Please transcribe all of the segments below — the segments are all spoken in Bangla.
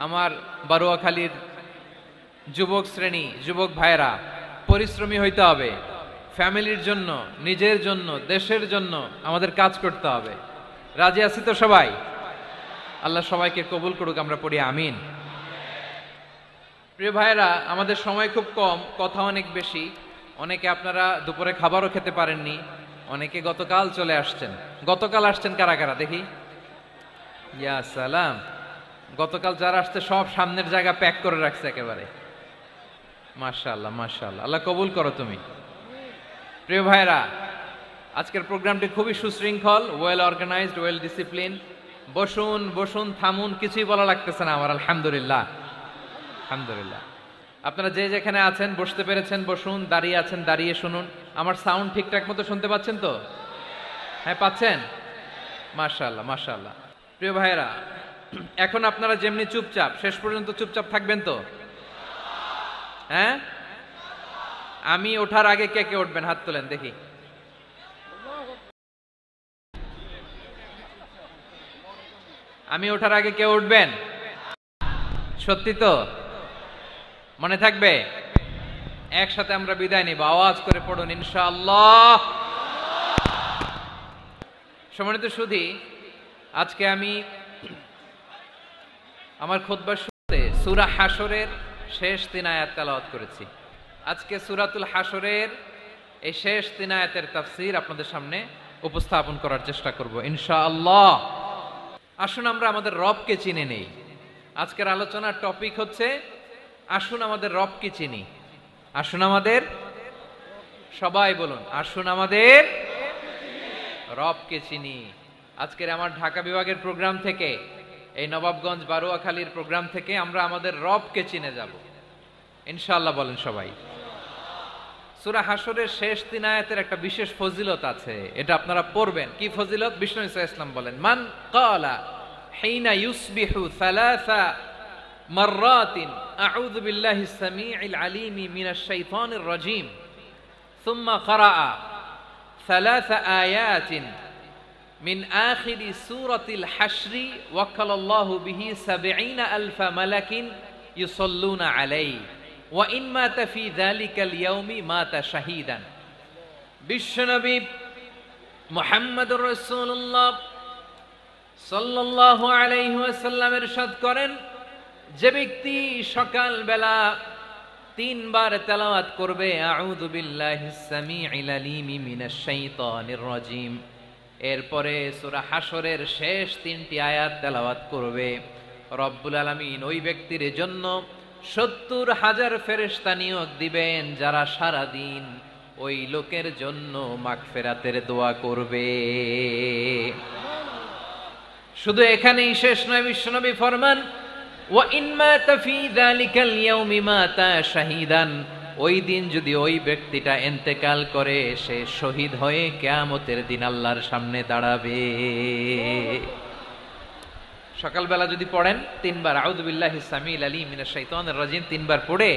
আমার বারুয়াখালীর যুবক শ্রেণী, যুবক ভাইরা, পরিশ্রমী হইতে হবে। ফ্যামিলির জন্য, নিজের জন্য, দেশের জন্য আমাদের কাজ করতে হবে। রাজি আছি তো সবাই? আল্লাহ সবাইকে কবুল করুক, আমরা পড়ি আমিন। প্রিয় ভাইরা, আমাদের সময় খুব কম, কথা অনেক বেশি। অনেকে আপনারা দুপুরে খাবারও খেতে পারেননি, অনেকে গতকাল চলে আসছেন। গতকাল আসছেন কারা কারা দেখি? ইয়া সালাম। গতকাল যারা আসছে সব সামনের জায়গা প্যাক করে রাখছে একেবারে। মাশাআল্লাহ মাশাআল্লাহ, আল্লাহ কবুল করো তুমি। প্রিয় ভাইরা, আজকের প্রোগ্রামটি খুবই সুশৃঙ্খল, ওয়েল অর্গানাইজড, ওয়েল ডিসিপ্লিন। বসুন বসুন, থামুন, কিছুই বলা লাগতেছে না আমার। আলহামদুলিল্লাহ আলহামদুলিল্লাহ। আপনারা যে যেখানে আছেন বসতে পেরেছেন বসুন, দাঁড়িয়ে আছেন দাঁড়িয়ে শুনুন। আমার সাউন্ড ঠিকঠাক মতো শুনতে পাচ্ছেন তো? হ্যাঁ, পাচ্ছেন? মাশাআল্লাহ মাশাআল্লাহ। প্রিয় ভাইরা, এখন আপনারা যেমনি চুপচাপ, শেষ পর্যন্ত চুপচাপ থাকবেন তো? হ্যাঁ, আমি ওঠার আগে কে কে উঠবেন হাত তোলেন দেখি। আমি ওঠার আগে কে উঠবেন? সত্যি তো? মনে থাকবে? একসাথে আমরা বিদায় নিব, আওয়াজ করে পড়ুন ইনশাআল্লাহ। সম্মানিত সুধী, আজকে আমি আমার খুতবার শুরুতে সূরা হাশরের শেষ 3 আয়াত তেলাওয়াত করেছি। আজকে সূরাতুল হাশরের এই শেষ 3 আয়াতের তাফসীর আপনাদের সামনে উপস্থাপন করার চেষ্টা করব ইনশাআল্লাহ। আসুন আমরা আমাদের রবকে চিনে নেই। আজকের আলোচনার টপিক হচ্ছে আসুন আমাদের রবকে চিনি। আসুন আমাদের, সবাই বলুন, আসুন আমাদের রবকে চিনি। আজকের আমার ঢাকা বিভাগের প্রোগ্রাম থেকে, এই নবাবগঞ্জ বারুয়াখালীর প্রোগ্রাম থেকে আমরা আমাদের রবকে চিনে যাব ইনশাআল্লাহ। বলেন সবাই। সূরা হাশরের শেষ 3 আয়াতের একটা বিশেষ ফজিলত আছে, এটা আপনারা পড়বেন। কি ফজিলত? বিষ্ণু ইসা ইসলাম বলেন, মান ক্বালা হিনা ইউসবিহু সালাসা মাররাতিন আউযু বিল্লাহিস সামিউল আলিম মিনাশ শাইতানির রাজীম সুম্মা ক্বারাআ সালাসা আয়াতিন মিন আখিরি সূরাতিল হাশরি ওয়াক্কালাল্লাহু বিহি ৭০,০০০ মালাকিন ইউসাল্লুনা আলাইহি ওয়া ইন মাতা ফি যালিকাল ইয়াউমি মাতা শাহীদান। বিশ্বনবী মুহাম্মদুর রাসূলুল্লাহ সাল্লাল্লাহু আলাইহি ওয়াসাল্লাম ইরশাদ করেন, যে ব্যক্তি সকাল বেলা 3 বার তেলাওয়াত করবে আউযু বিল্লাহিস সামিউল আলিম মিনাশ শাইতানির রাজীম, এরপরে সূরা হাশরের শেষ 3টি আয়াত তেলাওয়াত করবে, রব্বুল আলামিন ওই ব্যক্তির জন্য ৭০,০০০ ফেরেশতা নিয়োগ দিবেন যারা সারা দিন ওই লোকের জন্য মাগফিরাতের দোয়া করবে। শুধু এখানেই শেষ নয়, বিশ্বনবী ফরমান, ওয়া ইন মাতা ফি যালিকাল ইয়াউমি মাতা শাহীদান, ওই দিন যদি ওই ব্যক্তিটা ইন্তেকাল করে সে শহীদ হয়ে কিয়ামতের দিন আল্লাহর সামনে দাঁড়াবে। সকালবেলা যদি পড়েন 3 বার আউযু বিল্লাহিস সামিউল আলিম মিনাশ শাইতানির রাজীম 3 বার পড়ে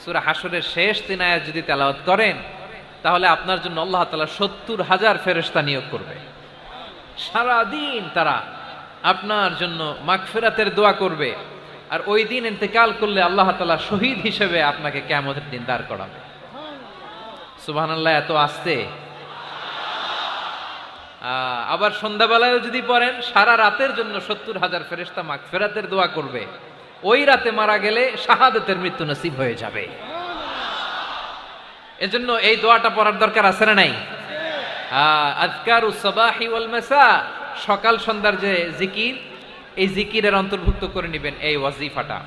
সূরা হাশরের শেষ 3 আয়াত যদি তেলাওয়াত করেন, তাহলে আপনার জন্য আল্লাহ তাআলা ৭০,০০০ ফেরেশতা নিয়োগ করবে। সারা দিন তারা আপনার জন্য মাগফিরাতের দোয়া করবে। আর ওই দিন ইন্তেকাল করলে আল্লাহ তাআলা শহীদ হিসেবে আপনাকে কিয়ামতের দিন দাঁড় করাবে। সুবহানাল্লাহ, এত আস্তে। আবার সন্ধ্যাবেলায় যদি পড়েন, সারা রাতের জন্য ৭০,০০০ ফেরেশতা মাগফিরাতের দোয়া করবে। ওই রাতে মারা গেলে শাহাদাতের মৃত্যু নসিব হয়ে যাবে। এজন্য এই দোয়াটা পড়ার দরকার আছে না নাই? আযকারুস সাবাহি ওয়াল মাসা, সকাল সন্ধ্যার যে জিকির, এই জিকিরের অন্তর্ভুক্ত করে নেবেন এই ওয়াজিফাটা।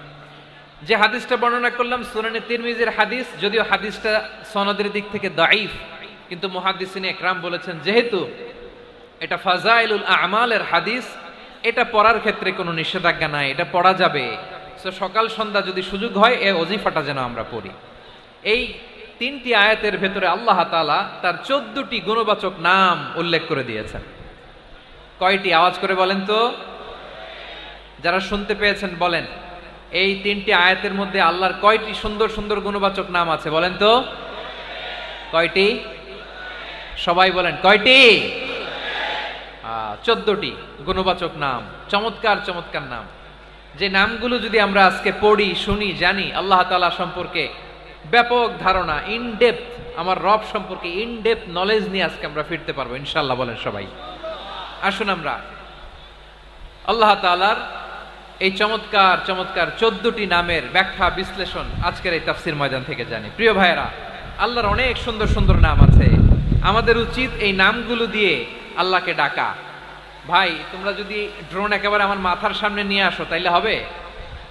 যে হাদিসটা বর্ণনা করলাম সুনানে তিরমিজির হাদিস, যদিও হাদিসটা সনদের দিক থেকে দাঈফ, কিন্তু মুহাদ্দিসিনে ইকরাম বলেছেন যেহেতু এটা ফাজাইলুল আমালের হাদিস, এটা পড়ার ক্ষেত্রে কোনো নিষেধাজ্ঞা নাই, এটা পড়া যাবে। সো সকাল সন্ধ্যা যদি সুযোগ হয় এই ওয়াজিফাটা যেন আমরা পড়ি। এই 3টি আয়াতের ভেতরে আল্লাহ তাআলা তার 14টি গুণবাচক নাম উল্লেখ করে দিয়েছেন। কয়টি? আওয়াজ করে বলেন তো, যারা শুনতে পেয়েছেন বলেন। এই 3টি আয়াতের মধ্যে আল্লাহর কয়টি সুন্দর সুন্দর গুণবাচক নাম আছে বলেন তো? কয়টি? সবাই বলেন কয়টি? 14টি গুণবাচক নাম, চমৎকার চমৎকার নাম। যে নামগুলো যদি আমরা আজকে পড়ি, শুনি, জানি, আল্লাহ তাআলা সম্পর্কে ব্যাপক ধারণা, ইনডেপথ, আমার রব সম্পর্কে ইনডেপথ নলেজ নিয়ে আজকে আমরা ফিরতে পারবো ইনশাআল্লাহ। বলেন সবাই। আসুন আমরা আল্লাহ তাআলার এই চমৎকার চমৎকার 14টি নামের ব্যাখ্যা বিশ্লেষণ আজকের এই তাফসীর ময়দান থেকে জানি। প্রিয় ভাইয়েরা, আল্লাহর অনেক সুন্দর সুন্দর নাম আছে। আমাদের উচিত এই নামগুলো দিয়ে আল্লাহকে ডাকা। ভাই, তোমরা যদি ড্রোন একেবারে আমার মাথার সামনে নিয়ে আসো তাইলে হবে?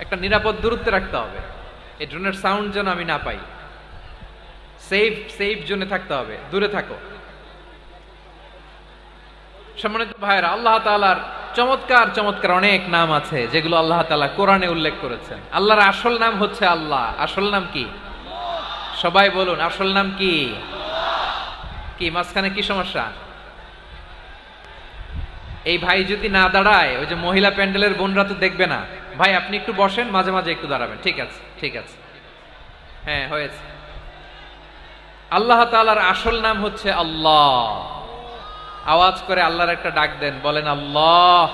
একটা নিরাপদ দূরত্বে রাখতে হবে, এই ড্রোনের সাউন্ড যেন আমি না পাই। সেফ জোনে থাকতে হবে, দূরে থাকো। সম্মানিত ভাইয়েরা, আল্লাহ তাআলার চমৎকার চমৎকার অনেক নাম আছে যেগুলো আল্লাহ তাআলা কোরআনে উল্লেখ করেছেন। আল্লাহর আসল নাম হচ্ছে আল্লাহ। আসল নাম কি? সবাই বলুন, আসল নাম কি? কি মাঝখানে কি সমস্যা? এই ভাই যদি না দাঁড়ায়, ওই যে মহিলা প্যান্ডেলের বোনরা তো দেখবে না। ভাই আপনি একটু বসেন, মাঝে মাঝে একটু দাঁড়াবেন। ঠিক আছে, ঠিক আছে, হ্যাঁ হয়েছে। আল্লাহ তাআলার আসল নাম হচ্ছে আল্লাহ। আওয়াজ করে আল্লাহর একটা ডাক দেন, বলেন আল্লাহ।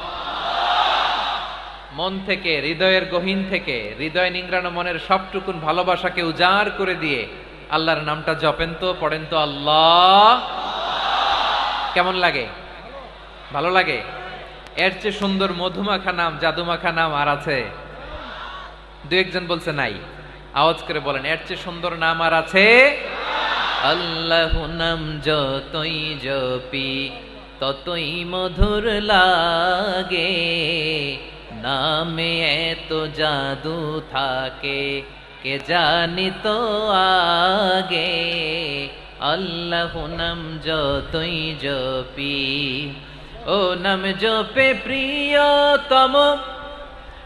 মন থেকে, হৃদয়ের গহীন থেকে, হৃদয় নিংড়ানো মনের সবটুকুন ভালোবাসাকে উজাড় করে দিয়ে আল্লাহর নামটা জপেন তো, পড়েন তো আল্লাহ। কেমন লাগে? ভালো লাগে? এর চেয়ে সুন্দর মধুমাখা নাম, জাদুমাখা নাম আর আছে? দু একজন বলছে নাই। আওয়াজ করে বলেন, এর চেয়ে সুন্দর নাম আর আছে? আল্লাহ নাম যতই জপি ততই মধুর লাগে, নামে এত জাদু থাকে কে জানি তো আগে। আল্লাহ নাম যতই জপি, ও নাম জপে প্রিয়তম,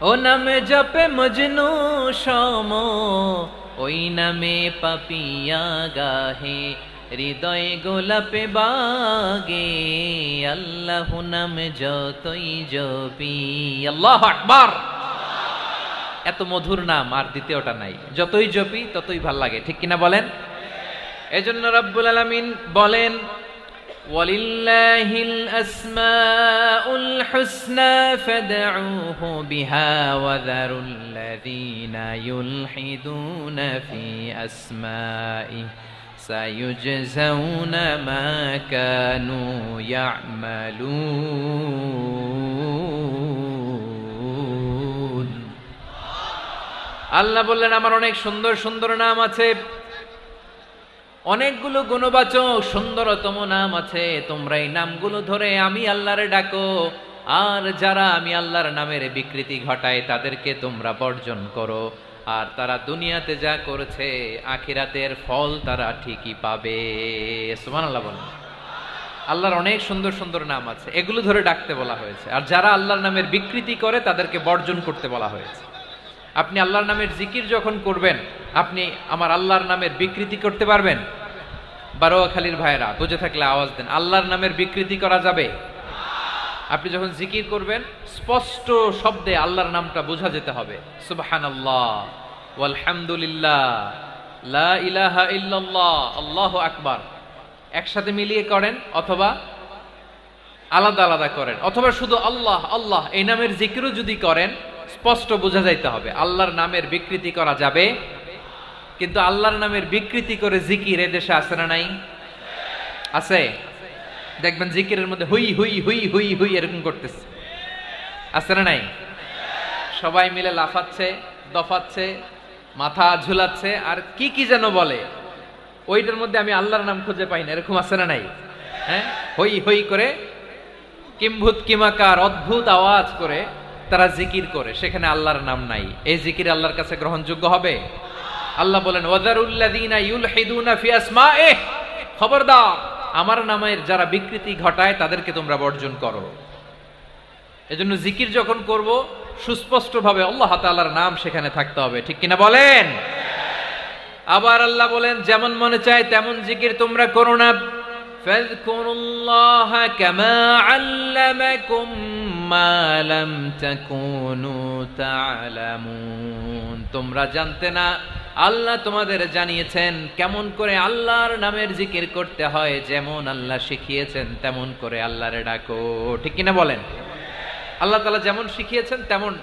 ও নাম জপে মজনু সম, ওই নামে পাপিয়া গাহে হৃদয় গোলাপে বাগে। আল্লাহ নাম যতই জপি। আল্লাহু আকবার। এত মধুর নাম আর দ্বিতীয়টা নাই। যতই জপি ততই ভাল লাগে, ঠিক কিনা বলেন? এজন্য রব্বুল আলামিন বলেন, ওয়ালিল্লাহিল আসমাউল হুসনা ফাদউহু বিহা ওয়া যারুল্লাযীনা ইউলহিদুনা ফি আসমাইহি সায়ুজজাউনা মা কানু ইয়া'মালুন। আল্লাহ বললেন, আমার অনেক সুন্দর সুন্দর নাম আছে, অনেকগুলো গুণবাচক সুন্দরতম নাম আছে। তোমরা এই নামগুলো ধরে আমি আল্লাহরে ডাকো, আর যারা আমি আল্লাহর নামের বিকৃতি ঘটায় তাদেরকে তোমরা বর্জন করো। আর তারা দুনিয়াতে যা করেছে আখিরাতের ফল তারা ঠিকই পাবে। সুবহানাল্লাহ বলেন। আল্লাহর অনেক সুন্দর সুন্দর নাম আছে, এগুলো ধরে ডাকতে বলা হয়েছে। আর যারা আল্লাহর নামের বিকৃতি করে তাদেরকে বর্জন করতে বলা হয়েছে। আপনি আল্লাহর নামের জিকির যখন করবেন, আপনি আমার আল্লাহর নামের বিকৃতি করতে পারবেন? বারোয়াখালীর ভাইরা বুঝে থাকলে আওয়াজ দেন, আল্লাহর নামের বিকৃতি করা যাবে? আপনি যখন জিকির করবেন স্পষ্ট শব্দে আল্লাহর নামটা বোঝা যেতে হবে। সুবহানাল্লাহ, ওয়ালহামদুলিল্লাহ, লা ইলাহা ইল্লাল্লাহ, আল্লাহু আকবার। একসাথে মিলিয়ে করেন অথবা আলাদা আলাদা করেন, অথবা শুধু আল্লাহ আল্লাহ এই নামের জিকিরও যদি করেন স্পষ্ট বোঝা যাইতে হবে। আল্লাহর নামের বিকৃতি করা যাবে, কিন্তু আল্লাহর নামের বিকৃতি করে জিকির এদেশে আছে না নাই? আছে। দেখবেন জিকিরের মধ্যে হুই হুই হুই হুই হুই এরকম করতেছে, আছে না নাই? সবাই মিলে লাফাচ্ছে, দফাচ্ছে, মাথা ঝুলাচ্ছে, আর কি কি যেন বলে, ওইটার মধ্যে আমি আল্লাহর নাম খুঁজে পাই না, এরকম আছে না নাই? হ্যাঁ, হই হই করে কিম্ভূত কিমাকার অদ্ভুত আওয়াজ করে তারা জিকির করে, সেখানে আল্লাহর নাম নাই। এই জিকির আল্লাহর কাছে গ্রহণযোগ্য হবে? আল্লাহ বলেন, ওয়াযারুল্লাযীনা ইউলহিদুনা ফি আসমাইহি, খবরদার আমার নামের যারা বিকৃতি ঘটায় তাদেরকে তোমরা বর্জন করো। এজন্য জিকির যখন করব সুস্পষ্টভাবে আল্লাহ তাআলার নাম সেখানে থাকতে হবে, ঠিক কিনা বলেন? আবার আল্লাহ বলেন, যেমন মনে চায় তেমন জিকির তোমরা করো না। ফাযকুরুল্লাহা কামা আল্লামাকুম মা লাম তাকুনু তা'লামুন। তোমরা জানতে না, আল্লাহ তোমাদের জানিয়েছেন কেমন করে আল্লাহর নামের জিকির করতে হয়। যেমন আল্লাহ শিখিয়েছেন তেমন করে আল্লাহরে ডাকো, ঠিক কিনা বলেন? আল্লাহ তাআলা যেমন শিখিয়েছেন তেমন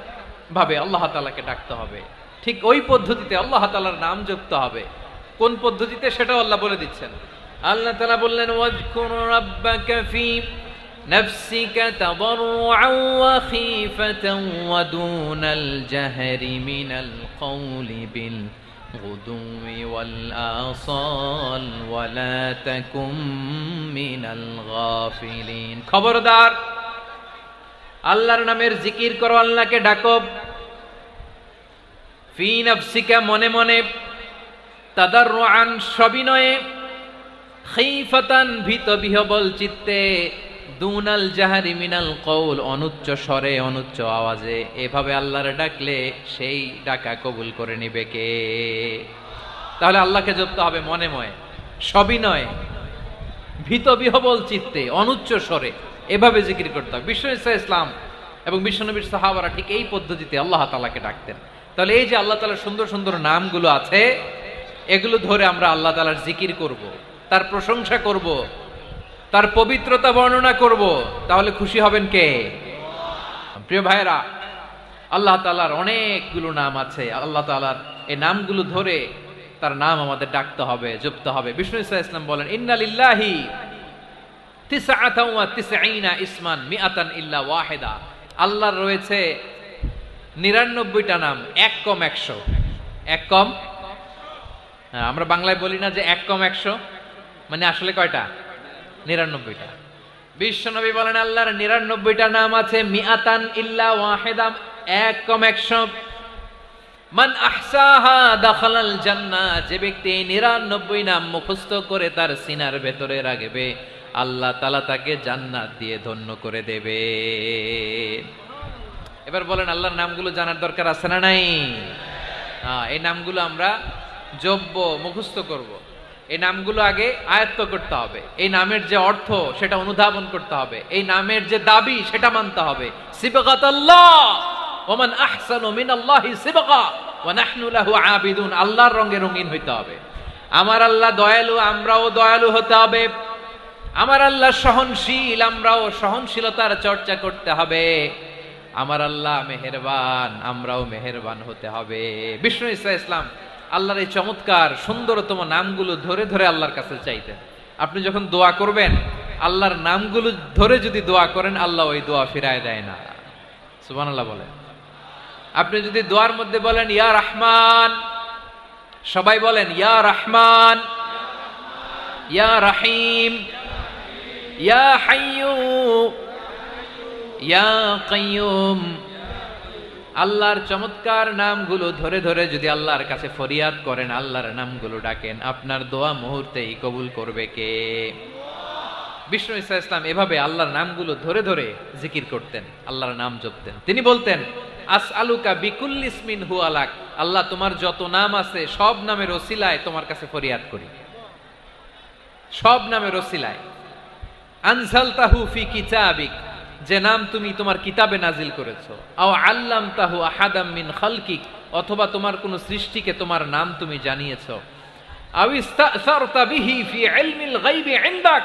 ভাবে আল্লাহ তাআলাকে ডাকতে হবে, ঠিক ওই পদ্ধতিতে আল্লাহ তাআলার নাম জপতে হবে। কোন পদ্ধতিতে সেটাও আল্লাহ বলে দিচ্ছেন। আল্লাহ তাআলা বললেন, ওয়াজকুর রাব্বাকা ফি নাফসিকা তাদাররুআন ওয়া খীফাতান ওয়া দুনাল জাহরি মিনাল কওলি বিল গুদুই ওয়াল আসাল ওয়া লা তাকুম মিনাল গাফিলিন। খবরদার, আল্লাহর নামের জিকির করো, আল্লাহকে ডাকো। ফি নাফসিকা, মনে মনে, তাদাররুআন, সবিনয়ে, খীফাতান, ভীত বিহবল চিত্তে, দুনাল জাহারি মিনাল কওল, অনুচ্চ স্বরে, অনুচ্চ আওয়াজে। এভাবে আল্লাহর ডাকলে সেই ডাকা কবুল করে নিবে কে? তাহলে আল্লাহকে জপতে হবে মনে মনে, সবিনয়ে, ভীত বিহবল চিত্তে, অনুচ্চ স্বরে, এভাবে জিকির করতে হবে। বিশ্বনবী ইসলাম এবং বিশ্বনবীর সাহাবারা ঠিক এই পদ্ধতিতে আল্লাহ তাআলাকে ডাকতেন। তাহলে এই যে আল্লাহ তাআলার সুন্দর সুন্দর নামগুলো আছে, এগুলো ধরে আমরা আল্লাহ তাআলার জিকির করব, তার প্রশংসা করব, তার পবিত্রতা বর্ণনা করব, তাহলে খুশি হবেন কে? প্রিয় ভাইরা, আল্লাহ তাআলার অনেকগুলো নাম আছে। আল্লাহ তাআলার এই নামগুলো ধরে তার নাম আমাদের ডাকতে হবে, জপতে হবে। বিষ্ণু ইসলাম বলেন, ইন্না লিল্লাহি 99 ইসমান মিআতান ইল্লা ওয়াহিদা। আল্লাহর রয়েছে 99টা নাম, এক কম 100। এক কম, আমরা বাংলায় বলি না যে এক কম 100, মানে আসলে কয়টা? 99টা। বিশ্বনবী বলেন, আল্লাহর 99টা নাম আছে, মিআতান ইল্লা ওয়াহিদা, এক কম 100। মান আহসাহা দাখালাল জান্নাহ, যে ব্যক্তি 99 নাম মুখস্থ করে তার সিনার ভেতরে রাখবে, আল্লাহ তাআলা তাকে জান্নাত দিয়ে ধন্য করে দেবে। এবার বলেন, আল্লাহর নামগুলো জানার দরকার আছে না নাই? এই নামগুলো আমরা জপব, মুখস্থ করব। এই নামগুলো আগে আয়ত্ত করতে হবে। এই নামের যে অর্থ সেটা অনুধাবন করতে হবে। এই নামের যে দাবি সেটা মানতে হবে। সিবগাতাল্লাহ ওয়া মান আহসানু মিনাল্লাহি সিবগা ওয়া নাহনু লাহু আবিদুন। আল্লাহর রঙে রঙিন হইতে হবে। আমার আল্লাহ দয়ালু, আমরাও দয়ালু হতে হবে। আমার আল্লাহ সহনশীল, আমরাও সহনশীলতার চর্চা করতে হবে। আমার আল্লাহ মেহেরবান, আমরাও মেহেরবান হতে হবে। বিষ্ণু ইসলাম আল্লাহর এই চমৎকার সুন্দরতম নামগুলো ধরে ধরে আল্লাহর কাছে চাইতেন। আপনি যখন দোয়া করবেন, আল্লাহর নামগুলো ধরে যদি দোয়া করেন, আল্লাহ ওই দোয়া ফিরায় দেয় না। সুবহানাল্লাহ বলেন। আপনি যদি দোয়ার মধ্যে বলেন ইয়া রহমান, সবাই বলেন ইয়া রহমান, ইয়া রহিম, ইয়া হাইয়ু, ইয়া কাইয়ুম। আল্লাহর চমৎকার নামগুলো ধরে ধরে যদি আল্লাহর কাছে ফরিয়াদ করেন, আল্লাহর নামগুলো ডাকেন, আপনার দোয়া মুহূর্তেই কবুল করবে কে? বিষ্ণু ইসলাম এভাবে আল্লাহর নামগুলো ধরে ধরে জিকির করতেন, আল্লাহর নাম জপতেন। তিনি বলতেন, আসআলুকা বিকুল্লি ইসমিন হুয়া লাক, আল্লাহ তোমার যত নাম আছে সব নামের ওসিলায় তোমার কাছে ফরিয়াদ করি, সব নামের ওসিলায়। আনজালতাহু ফি কিতাবিক, যে নাম তুমি তোমার কিতাবে নাজিল করেছো। আও আল্লামতাহু আহাদাম মিন খালকিক, অথবা তোমার কোন সৃষ্টিকে তোমার নাম তুমি জানিয়েছো। আও ইস্তাসারতা বিহি ফি ইলমিল গায়বি ইনদাক,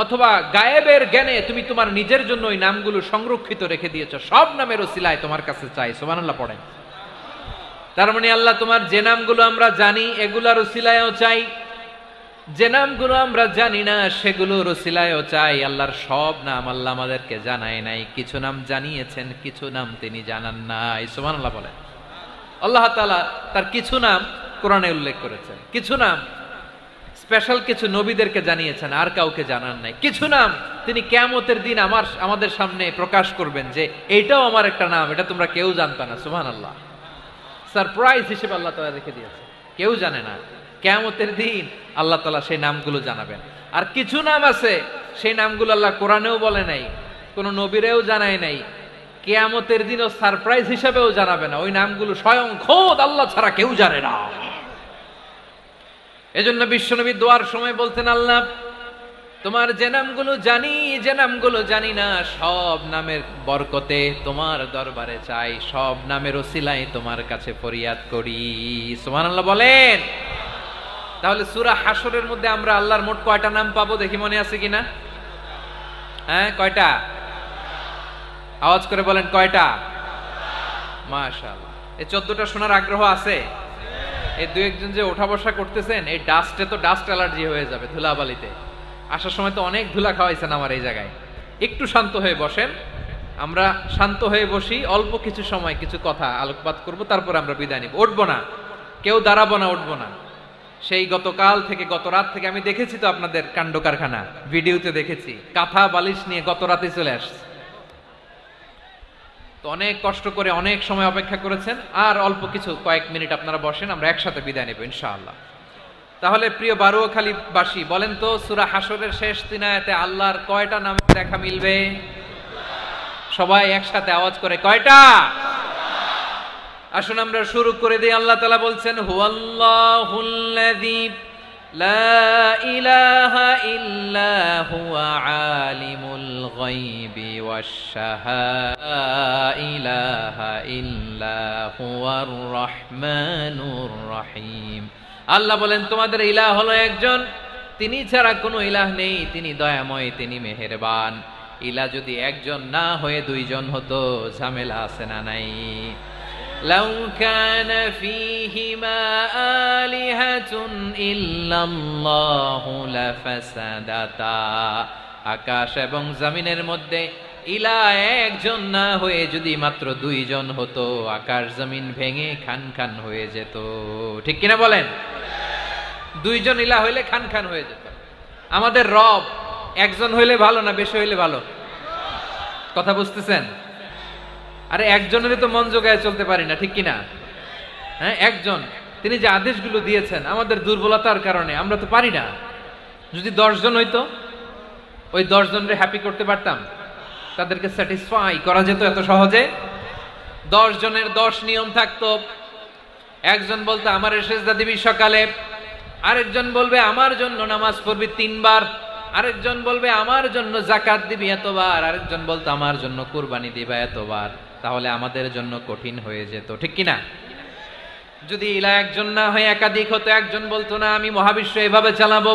অথবা গায়েবের জ্ঞানে তুমি তোমার নিজের জন্য ওই নামগুলো সংরক্ষিত রেখে দিয়েছো। সব নামের ওসিলায় তোমার কাছে চাই। সুবহানাল্লাহ পড়েন। তার মানে আল্লাহ তোমার যে নামগুলো আমরা জানি এগুলার ওসিলায়ও চাই, যে নামগুলো আমরা জানি না সেগুলোর ওসিলায়ও চাই। আল্লাহর সব নাম আল্লাহ আমাদেরকে জানায় নাই, কিছু নাম জানিয়েছেন, কিছু নাম তিনি জানান নাই। সুবহানাল্লাহ বলেন। আল্লাহ তাআলা তার কিছু নাম কোরআনে উল্লেখ করেছেন, কিছু নাম স্পেশাল কিছু নবীদেরকে জানিয়েছেন, আর কাউকে জানান নাই। কিছু নাম তিনি কিয়ামতের দিন আমাদের সামনে প্রকাশ করবেন যে এইটাও আমার একটা নাম, এটা তোমরা কেউ জানতা না। সুবহানাল্লাহ, সারপ্রাইজ হিসেবে আল্লাহ তাআলা রেখে দিয়েছে, কেউ জানে না। কিয়ামতের দিন আল্লাহ তাআলা সেই নামগুলো জানাবেন। আর কিছু নাম আছে সেই নামগুলো আল্লাহ কোরআনেও বলে নাই, কোন নবীরেও জানায় নাই, কিয়ামতের দিনও সারপ্রাইজ হিসেবেও জানাবে না। ওই নামগুলো স্বয়ং খোদ আল্লাহ ছাড়া কেউ জানে না। এজন্য বিশ্বনবী দোয়ার সময় বলতেন, আল্লাহ তোমার যে নামগুলো জানি, যে নামগুলো জানি না, সব নামের বরকতে তোমার দরবারে চাই, সব নামের ওসিলায় তোমার কাছে ফরিয়াদ করি। সুবহানাল্লাহ বলেন। তাহলে সূরা হাশরের মধ্যে আমরা আল্লাহর মোট কয়টা নাম পাবো দেখি, মনে আছে কিনা? হ্যাঁ, কয়টা? আওয়াজ করে বলেন, কয়টা? মাশাআল্লাহ। এই 14টা শোনার আগ্রহ আছে? এই দুই একজন যে ওঠা বসা করতেছেন, এই ডাস্টে তো ডাস্ট অ্যালার্জি হয়ে যাবে, ধুলাবালিতে আসার সময় তো অনেক ধুলা খাওয়াইছেন আমার এই জায়গায়। একটু শান্ত হয়ে বসেন, আমরা শান্ত হয়ে বসি, অল্প কিছু সময় কিছু কথা আলোকপাত করব, তারপর আমরা বিদায় নিব। উঠবো না, কেউ দাঁড়াবো না, উঠবো না। সেই গতকাল থেকে, গত রাত থেকে আমি দেখেছি তো আপনাদের কাণ্ড কারখানা, ভিডিওতে দেখেছি, কাঁথা বালিশ নিয়ে গত রাতে চলে আসছে। তো অনেক কষ্ট করে অনেক সময় অপেক্ষা করেছেন, আর অল্প কিছু কয়েক মিনিট আপনারা বসেন, আমরা একসাথে বিদায় নেব ইনশাআল্লাহ। তাহলে প্রিয় বারুয়াখালীবাসী, বলেন তো সূরা হাশরের শেষ 3 আয়াতে আল্লাহর কয়টা নামে দেখা মিলবে? সবাই একসাথে আওয়াজ করে, কয়টা? আসুন আমরা শুরু করে দিই। আল্লাহ তাআলা বলছেন, হুয়াল্লাহুল্লাযী লা ইলাহা ইল্লা হুয়া আলিমুল গায়বি ওয়াশ শাহাদা ইলাহা ইল্লা হুয়ার রহমানুর রহিম। আল্লাহ বলেন, তোমাদের ইলাহ হলো একজন, তিনি ছাড়া কোনো ইলাহ নেই, তিনি দয়াময়, তিনি মেহেরবান। ইলাহ যদি একজন না হয়ে দুইজন হতো, ঝামেলা আছে না নাই? লাউ কানা ফীহিমা আলিহাতুন ইল্লাল্লাহু লাফাসাদাতা। আকাশ এবং জমিনের মধ্যে ইলাহ একজন না হয়ে যদি মাত্র দুইজন হতো, আকাশ জমিন ভেঙে খান খান হয়ে যেত। ঠিক কিনা বলেন? দুইজন ইলাহ হইলে খান খান হয়ে যেত। আমাদের রব একজন হইলে ভালো না বেশি হইলে ভালো? কথা বুঝতেছেন? আরে একজনেরই তো মন জোগায় চলতে পারি না, ঠিক কিনা? হ্যাঁ, একজন, তিনি যে আদেশগুলো দিয়েছেন আমাদের দুর্বলতার কারণে আমরা তো পারি না। যদি 10 জন হইতো, ওই 10 জনরে হ্যাপি করতে পারতাম, তাদেরকে স্যাটিসফাই করা যেত এত সহজে। 10 জনের 10 নিয়ম থাকতো। একজন বলতো আমার সেজদা দিবি সকালে, আরেকজন বলবে আমার জন্য নামাজ পড়বি 3 বার, আরেকজন বলবে আমার জন্য যাকাত দিবি এতবার, আরেকজন বলতো আমার জন্য কুরবানি দিবা এতবার। তাহলে আমাদের জন্য কঠিন হয়ে যেত, ঠিক কিনা? যদি ইলাহ একজন না হয়ে একাধিক হতো, একজন বলতো না আমি মহাবিশ্ব এভাবে চালাবো,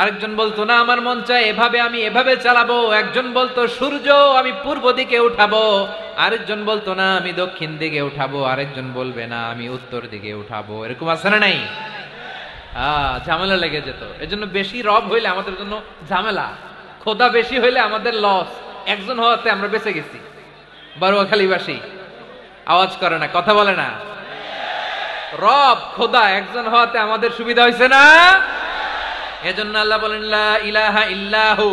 আরেকজন বলতো না আমার মন চায় এভাবে, আমি এভাবে চালাবো, একজন বলতো সূর্য আমি পূর্ব দিকে উঠাবো, আরেকজন বলতো না আমি দক্ষিণ দিকে উঠাবো, আরেকজন বলবে না আমি উত্তর দিকে উঠাবো। এরকম আছে না নাই? ঝামেলা লেগে যেত। এজন্য বেশি রব হইলে আমাদের জন্য ঝামেলা, খোদা বেশি হইলে আমাদের লস। একজন হওয়াতে আমরা বেঁচে গেছি। বারুয়াখালীবাসী আওয়াজ করে না, কথা বলে না। রব খোদা একজন হওয়াতে আমাদের সুবিধা হয়েছে না? এজন্য আল্লাহ বলেন লা ইলাহা ইল্লাহু,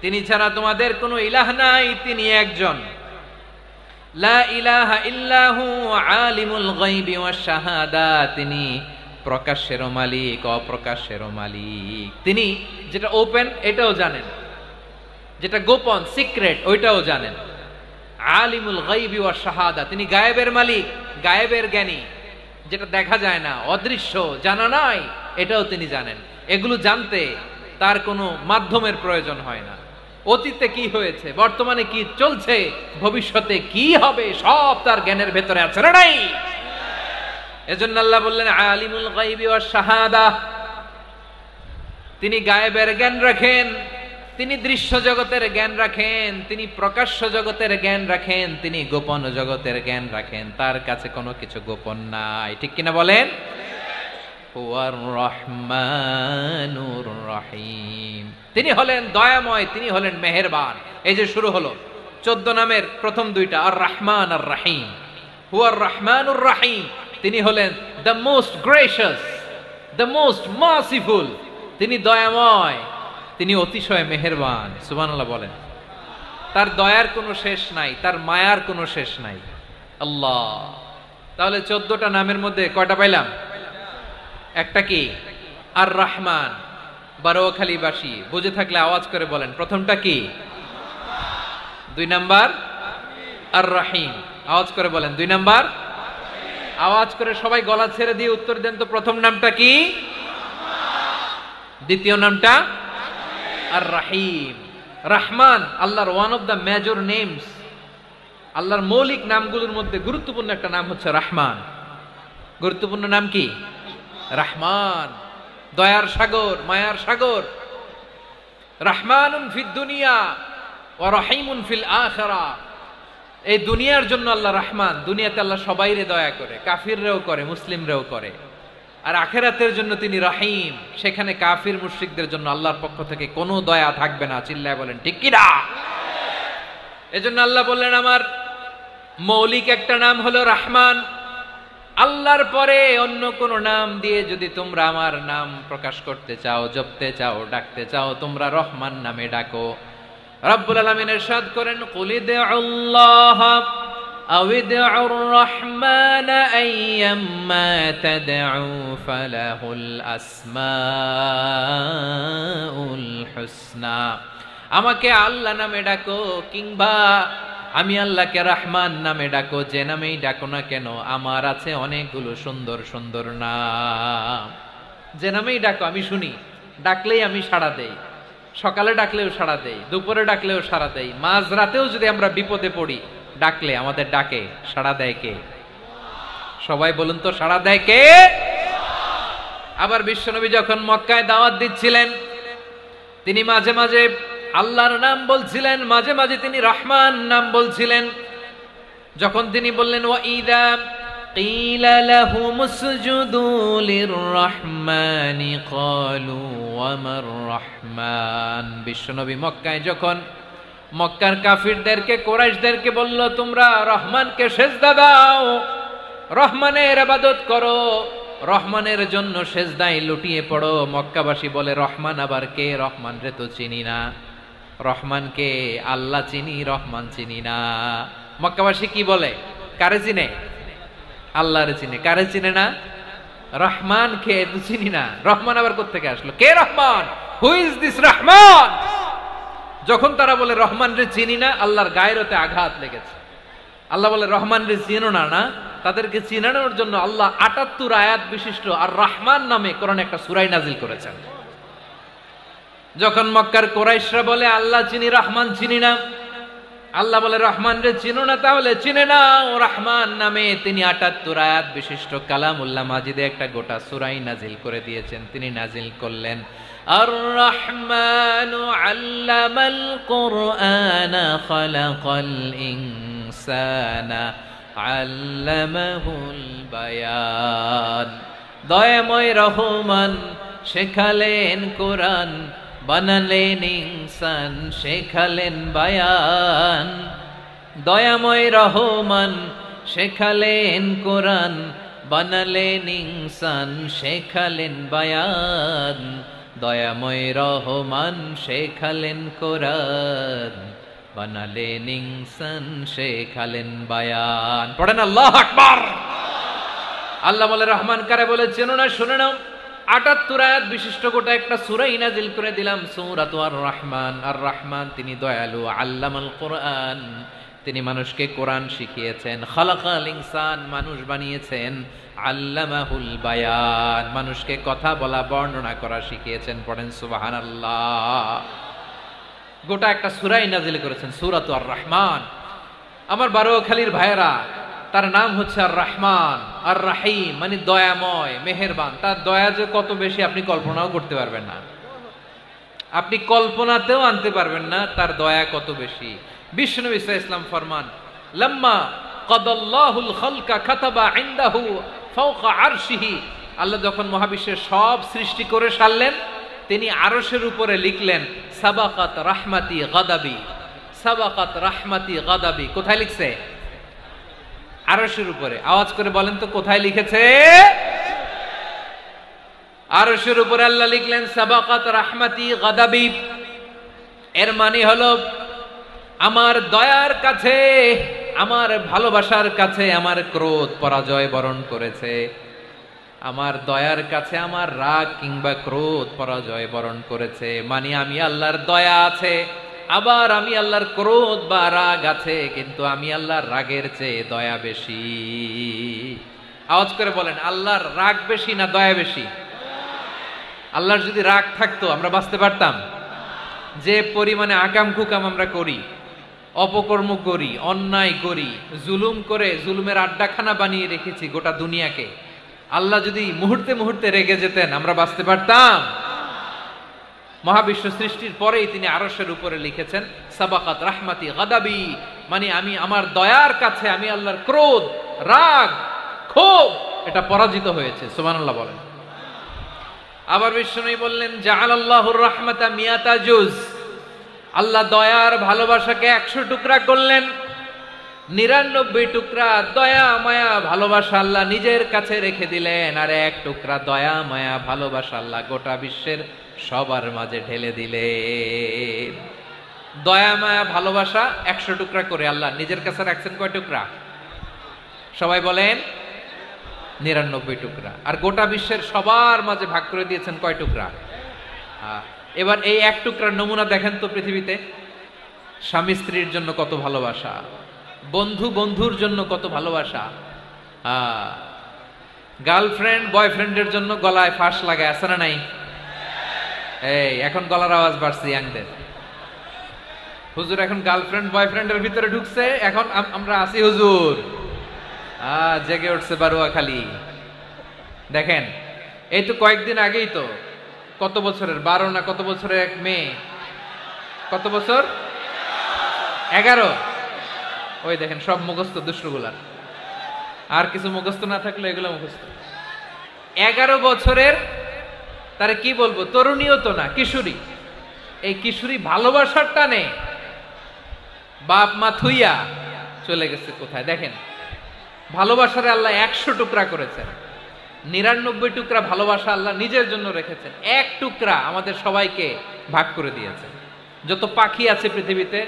তিনি ছাড়া তোমাদের কোনো ইলাহ নাই, তিনি একজন। লা ইলাহা ইল্লাহু আলিমুল গায়বি ওয়াশ শাহাদা, তিনি প্রকাশেরও মালিক, অপ্রকাশেরও মালিক। তিনি যেটা ওপেন এটাও জানেন, যেটা গোপন সিক্রেট ওইটাও জানেন। আলিমুল গায়বি ওয়াশ শাহাদা, তিনি গায়েবের মালিক, গায়েবের জ্ঞানী, যেটা দেখা যায় না, অদৃশ্য, জানা নাই, এটাও তিনি জানেন। এগুলো জানতে তার কোনো মাধ্যমের প্রয়োজন হয় না। অতীতে কি হয়েছে, বর্তমানে কি চলছে, ভবিষ্যতে কি হবে, সব তার জ্ঞানের ভেতরে আছে না নাই? এজন্য আল্লাহ বললেন আলিমুল গায়বি ওয়াশ শাহাদা, তিনি গায়েবের জ্ঞান রাখেন, তিনি দৃশ্য জগতের জ্ঞান রাখেন, তিনি প্রকাশ্য জগতের জ্ঞান রাখেন, তিনি গোপন জগতের জ্ঞান রাখেন। তার কাছে কোনো কিছু গোপন নাই, ঠিক কিনা বলেন? হুয়ার রহমানুর রহিম, তিনি হলেন দয়াময়, তিনি হলেন মেহেরবান। এই যে শুরু হলো 14 নামের প্রথম 2টা, আর রহমান আর রহিম। হুয়ার রহমানুর রহিম, তিনি হলেন the most gracious, the most merciful, তিনি দয়াময়, তিনি অতিশয় মেহেরবান। সুবহানাল্লাহ বলেন। তার দয়ার কোনো শেষ নাই, তার মায়ার কোনো শেষ নাই। আল্লাহ, তাহলে 14টা নামের মধ্যে কয়টা পাইলাম? একটা কি? আর রহমান। বারুয়াখালীবাসী বুঝে থাকলে আওয়াজ করে বলেন, প্রথমটা কি? 2 নাম্বার আর রহিম। আওয়াজ করে বলেন 2 নাম্বার। আওয়াজ করে সবাই গলা ছেড়ে দিয়ে উত্তর দেন তো, প্রথম নামটা কি? দ্বিতীয় নামটা? আর রহিম। রহমান আল্লাহর one of the major names, আল্লাহর মৌলিক নামগুলোর মধ্যে গুরুত্বপূর্ণ একটা নাম হচ্ছে রহমান। গুরুত্বপূর্ণ নাম কি? রহমান, দয়ার সাগর, মায়ার সাগর। রহমানুন ফিদ দুনিয়া ওয়া রহিমুন ফিল আখিরা। এই দুনিয়ার জন্য আল্লাহ রহমান, দুনিয়াতে আল্লাহ সবাইরে দয়া করে, কাফিররেও করে, মুসলিমরেও করে। আর আখেরাতের জন্য তিনি রহিম, সেখানে কাফির মুশরিকদের জন্য আল্লাহর পক্ষ থেকে কোনো দয়া থাকবে না। চিল্লায় বলেন ঠিক কি না? এজন্য আল্লাহ বললেন আমার মৌলিক একটা নাম হলো রহমান। আল্লাহর পরে অন্য কোন নাম দিয়ে যদি তোমরা আমার নাম প্রকাশ করতে চাও, জপতে চাও, ডাকতে চাও, তোমরা রহমান নামে ডাকো। রব্বুল আলামিন ইরশাদ করেন কুলিদুল্লাহ আও ইদউর রহমান আইয়াম্মা তাদউ ফালাহুল আসমাউল হুসনা। আমাকে আল্লাহ নামে ডাকো কিংবা আমি আল্লাহকে রহমান নামে ডাকো, যে নামেই ডাকো না কেন আমার আছে অনেকগুলো সুন্দর সুন্দর নাম। যে নামেই ডাকো আমি শুনি, ডাকলেই আমি সাড়া দেই। সকালে ডাকলেও সাড়া দেই, দুপুরে ডাকলেও সাড়া দেই, মাঝরাতেও যদি আমরা বিপদে পড়ি ডাকলে আমাদের ডাকে সাড়া দেয় কে? সবাই বলুন তো, সাড়া দেয় কে? আবার বিশ্বনবী যখন মক্কায় দাওয়াত দিচ্ছিলেন তিনি মাঝে মাঝে আল্লাহর নাম বলছিলেন, মাঝে মাঝে তিনি রহমান নাম বলছিলেন। যখন তিনি বললেন ওয়াইদা কিলা লাহুম উসজুদু লিররহমানি ক্বালু ওয়ামার রহমান। বিশ্বনবী মক্কায় যখন মক্কার কাফিরদেরকে, কুরাইশদেরকে বলল তোমরা রহমানকে সিজদা দাও, রহমানের ইবাদত করো, রহমানের জন্য সিজদায় লুটিয়ে পড়ো, মক্কাবাসী বলে রহমান আবার কে? রহমান রে তো চিনি না। রহমানকে আল্লাহ চিনি, রহমান চিনি না। মক্কাবাসী কি বলে? কারে চিনে? আল্লাহরে চিনে। কারে চিনে না? রহমান কে তো চিনি না। রহমান আবার কোত্থেকে আসলো? কে Rahman? Who is this Rahman? যখন তারা বলে রহমান রে চিনি না, আল্লাহর গায়রতে আঘাত লেগেছে। আল্লাহ বলে রহমান রে চিনো না, না তাদেরকে চিনানোর জন্য আল্লাহ ৭৮ আয়াত বিশিষ্ট আর রহমান নামে কোরআনে একটা সূরা নাজিল করেছেন। যখন মক্কার কুরাইশরা বলে আল্লাহ চিনি, রহমান চিনি না, আল্লাহ বলে রহমান রে চিনো না, তাহলে চিনে নাও রহমান নামে। তিনি ৭৮ আয়াত বিশিষ্ট কালামুল্লাহ মাজিদে একটা গোটা সূরা নাজিল করে দিয়েছেন। তিনি নাজিল করলেন আর রহমানু আল্লামাল কুরআনা খালাকাল ইনসানা আল্লামাহুল বায়ান। দয়াময় রহমান শেখালেন কোরআন, বানালেন ইনসান, শেখালেন বায়ান। দয়াময় রহমান শেখালেন কোরআন, বানালেন ইনসান, শেখালেন বায়ান। দয়াময় রহমান শেখালেন কোরআন, বানালেন ইনসান, শেখালেন বায়ান। পড়েন আল্লাহু আকবার। আল্লাহ বলে রহমান কারে বলে চেনো না? শুনে নাও, ৭৮ আয়াত বিশিষ্ট গোটা একটা সূরা নাজিল করে দিলাম, সূরাতু আর রহমান। আর রহমান তিনি দয়ালু, আল্লামাল কোরআন, তিনি মানুষকে কোরআন শিখিয়েছেন। খালাকাল ইনসান, মানুষ বানিয়েছেন। আল্লামাহুল বায়ান, মানুষকে কথা বলা, বর্ণনা করা শিখিয়েছেন। পড়েন সুবহানাল্লাহ। গোটা একটা সূরা নাজিল করেছেন, সূরাতু আর রহমান। আমার বারোখালীর ভাইয়েরা, তার নাম হচ্ছে আর রহমান আর রাহিম, মানে দয়াময়, মেহেরবান। তার দয়া যে কত বেশি আপনি কল্পনাও করতে পারবেন না, আপনি কল্পনাতেও আনতে পারবেন না তার দয়া কত বেশি। বিশ্বনবী সাল্লাল্লাহু আলাইহি ওয়াসাল্লাম ফরমান লাম্মা কাদাল্লাহুল খালকা কাতাবা ইনদাহু ফাওকা আরশিহি। আল্লাহ যখন মহাবিশ্বের সব সৃষ্টি করে সারলেন, তিনি আরশের উপরে লিখলেন সাবাকাত রাহমাতি গাদাবি, সাবাকাত রাহমাতি গাদাবি। কোথায় লিখছে? আরশের উপরে। আওয়াজ করে বলেন তো কোথায় লিখেছে? আরশের উপরে আল্লাহ লিখলেন সাবাকাত রাহমাতি গাদাবি। এর মানে হলো আমার দয়ার কাছে, আমার ভালোবাসার কাছে আমার ক্রোধ পরাজয় বরণ করেছে। আমার দয়ার কাছে আমার রাগ কিংবা ক্রোধ পরাজয় বরণ করেছে। মানে আমি আল্লাহর দয়া আছে, আবার আমি আল্লাহর ক্রোধ বা রাগ আছে, কিন্তু আমি আল্লাহর রাগের চেয়ে দয়া বেশি। আওয়াজ করে বলেন আল্লাহর রাগ বেশি না দয়া বেশি? আল্লাহর যদি রাগ থাকতো আমরা বাঁচতে পারতাম? যে পরিমাণে আকাম কুকাম আমরা করি, অপকর্ম করি, অন্যায় করি, জুলুম করে জুলুমের আড্ডাখানা বানিয়ে রেখেছি গোটা দুনিয়াকে, আল্লাহ যদি মুহূর্তে মুহূর্তে রেগে যেতেন আমরা বাঁচতে পারতাম? মহাবিশ্ব সৃষ্টির পরেই তিনি আরশের উপরে লিখেছেন সাবাকাত রাহমাতি গাদাবি, মানে আমি আমার দয়ার কাছে আমি আল্লাহর ক্রোধ, রাগ, ক্ষোভ এটা পরাজিত হয়েছে। সুবহানাল্লাহ বলেন। আবার বিষ্ণু বললেন জাআলাল্লাহুর রাহমাতা মিয়াতা জুজ, আল্লাহ দয়ার ভালোবাসাকে 100 টুকরা করলেন। 99 টুকরা দয়া মায়া ভালোবাসা আল্লাহ নিজের কাছে রেখে দিলেন, আর 1 টুকরা দয়া মায়া ভালোবাসা আল্লাহ গোটা বিশ্বের সবার মাঝে ঢেলে দিলেন। দয়া মায়া ভালোবাসা 100 টুকরা করে আল্লাহ নিজের কাছে রাখছেন কয় টুকরা? সবাই বলেন 99 টুকরা। আর গোটা বিশ্বের সবার মাঝে ভাগ করে দিয়েছেন কয় টুকরা? এবার এই 1 টুকরার নমুনা দেখেন তো পৃথিবীতে। স্বামী স্ত্রীর জন্য কত ভালোবাসা, বন্ধু বন্ধুর জন্য কত ভালোবাসা, গার্লফ্রেন্ড বয়ফ্রেন্ডের জন্য গলায় ফাঁস লাগায়, আছে না নাই? এই এখন গলার আওয়াজ বাড়ছে ইয়াংদের। হুজুর এখন গার্লফ্রেন্ড বয়ফ্রেন্ডের ভিতরে ঢুকছে, এখন আমরা আছি হুজুর। জেগে উঠছে বারুয়াখালী। দেখেন এই তো কয়েকদিন আগেই তো, কত বছরের 12 না কত বছরের এক মেয়ে, কত বছর? 11। ওই দেখেন সব মুখস্থ দুষ্টগুলার, আর কিছু মুখস্থ না থাকলে এগুলো মুখস্থ। 11 বছরের, তারে কি বলবো, তরুণীও তো না, কিশোরী। এই কিশোরী ভালোবাসার টানে বাপ মা থুইয়া চলে গেছে কোথায়? দেখেন ভালোবাসারে আল্লাহ 100 টুকরা করেছেন, 99 টুকরা ভালোবাসা আল্লাহ নিজের জন্য রেখেছেন, 1 টুকরা আমাদের সবাইকে ভাগ করে দিয়েছেন। যত পাখি আছে পৃথিবীতে,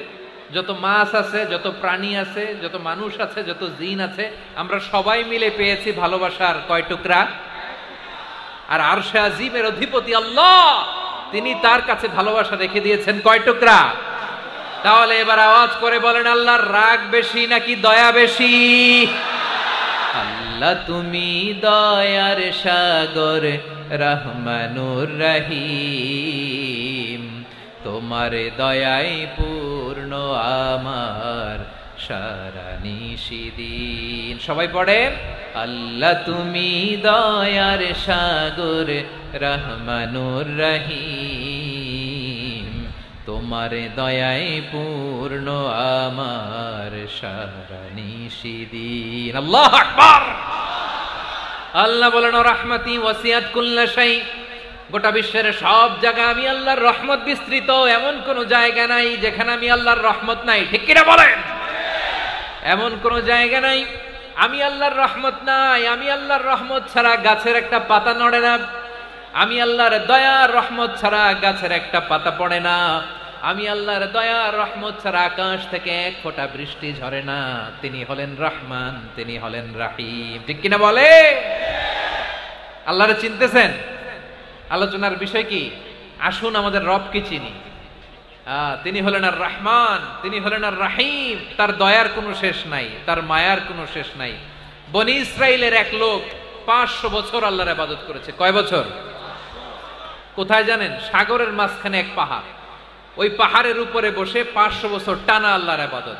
যত মাছ আছে, যত প্রাণী আছে, যত মানুষ আছে, যত জিন আছে, আমরা সবাই মিলে পেয়েছি ভালোবাসার কয় টুকরা? আর আরশে আজিমের অধিপতি আল্লাহ, তিনি তার কাছে ভালোবাসা রেখে দিয়েছেন কয় টুকরা? তাহলে এবার আওয়াজ করে বলেন, আল্লাহর রাগ বেশি নাকি দয়া বেশি? আল্লাহ তুমি দয়ার সাগর, রহমানুর রহিম, তোমার দয়াই পূর্ণ আমার সারা নিশিদিন। সবাই পড়েন, আল্লাহ তুমি দয়ার সাগর, রহমানুর রহিম, তোমার দয়াই পূর্ণ আমার সারা নিশিদিন। আল্লাহু আকবার। আল্লাহ বলেন রাহমাতি ওয়াসিআত কুল্লা শাই, গোটা বিশ্বের সব জায়গায় আমি আল্লাহর রহমত বিস্তৃত, এমন কোন জায়গা নাই যেখানে আমি আল্লাহর রহমত নাই। ঠিক কিনা বলেন? এমন কোন জায়গা নাই আমি আল্লাহর রহমত নাই। আমি আল্লাহর রহমত ছাড়া গাছের একটা পাতা নড়ে না, আমি আল্লাহর দয়ার রহমত ছাড়া গাছের একটা পাতা পড়ে না, আমি আল্লাহর দয়ার রহমত ছাড়া আকাশ থেকে 1 ফোঁটা বৃষ্টি ঝরে না। তিনি হলেন রহমান, তিনি হলেন রাহিম। ঠিক কিনা বলে? আল্লাহরে চিনতেছেন? আলোচনার বিষয় কি? আসুন আমাদের রবকে চিনি। তিনি হলেন আর রহমান, তিনি হলেন আর রাহিম। তার দয়ার কোনো শেষ নাই, তার মায়ার কোনো শেষ নাই। বনি ইসরাইলের এক লোক 500 বছর আল্লাহর ইবাদত করেছে। কয় বছর? কোথায় জানেন? সাগরের মাঝখানে এক পাহাড়, ওই পাহাড়ের উপরে বসে 500 বছর টানা আল্লাহর ইবাদত।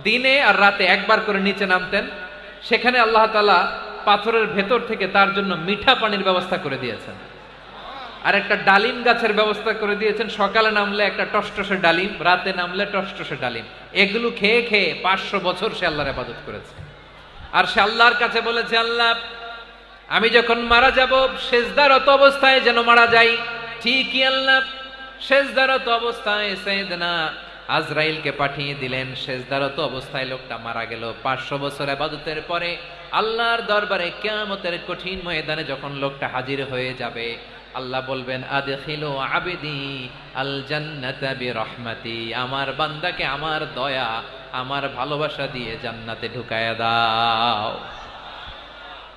দিনে আর রাতে একবার করে নিচে নামতেন। সেখানে আল্লাহ তাআলা পাথরের ভেতর থেকে তার জন্য মিঠা পানির ব্যবস্থা করে দিয়েছেন, আর একটা ডালিম গাছের ব্যবস্থা করে দিয়েছেন। সকালে নামলে একটা টসটসে ডালিম, রাতে নামলে টসটসে ডালিম। এগুলো খেয়ে খেয়ে 500 বছর সে আল্লাহর ইবাদত করেছে। আর সে আল্লাহর কাছে বলেছে, আল্লাহ আমি যখন মারা যাব সেজদারত অবস্থায় যেন মারা যাই। ঠিকই আল্লাহ সেজদারত অবস্থায় সাইয়েদনা আজরাইলকে পাঠিয়ে দিলেন। সেজদারত অবস্থায় লোকটা মারা গেল। 500 বছর ইবাদতের পরে আল্লাহর দরবারে কিয়ামতের কঠিন ময়দানে যখন লোকটা হাজির হয়ে যাবে, আল্লাহ বলবেন আদখিলু আবদি আল জান্নাতা বিরহমাতি, আমার বান্দাকে আমার দয়া আমার ভালোবাসা দিয়ে জান্নাতে ঢুকায়া দাও।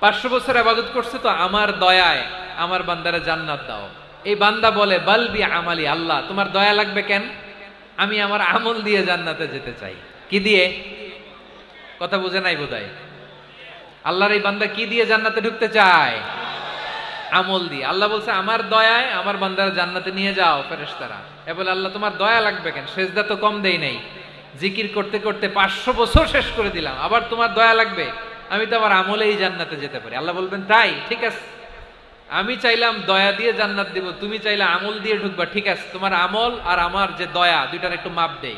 500 বছর ইবাদত করছে তো আমার দয়ায় আমার বান্দারে জান্নাত দাও। এই বান্দা বলে বালবি আমালি, আল্লাহ তোমার দয়া লাগবে কেন? আমি আমার আমল দিয়ে জান্নাতে যেতে চাই। কি দিয়ে? কথা বুঝে নাই বোধহয়। আল্লাহর এই বান্দা কি দিয়ে জান্নাতে ঢুকতে চায়? আমল দিয়ে। আল্লাহ বলছে আমার দয়ায় আমার বান্দারা জান্নাতে নিয়ে যাও ফেরেশতারা। এ বলে আল্লাহ তোমার দয়া লাগবে কেন? সেজদা তো কম দেই নাই, জিকির করতে করতে 500 বছর শেষ করে দিলাম, আবার তোমার দয়া লাগবে? আমি তো আমার আমলেই জান্নাতে যেতে পারি। আল্লাহ বলবেন তাই, ঠিক আছে, আমি চাইলাম দয়া দিয়ে জান্নাত দিব, তুমি চাইলে আমল দিয়ে ঢুকবা, ঠিক আছে, তোমার আমল আর আমার যে দয়া দুইটার একটু মাপ দেই।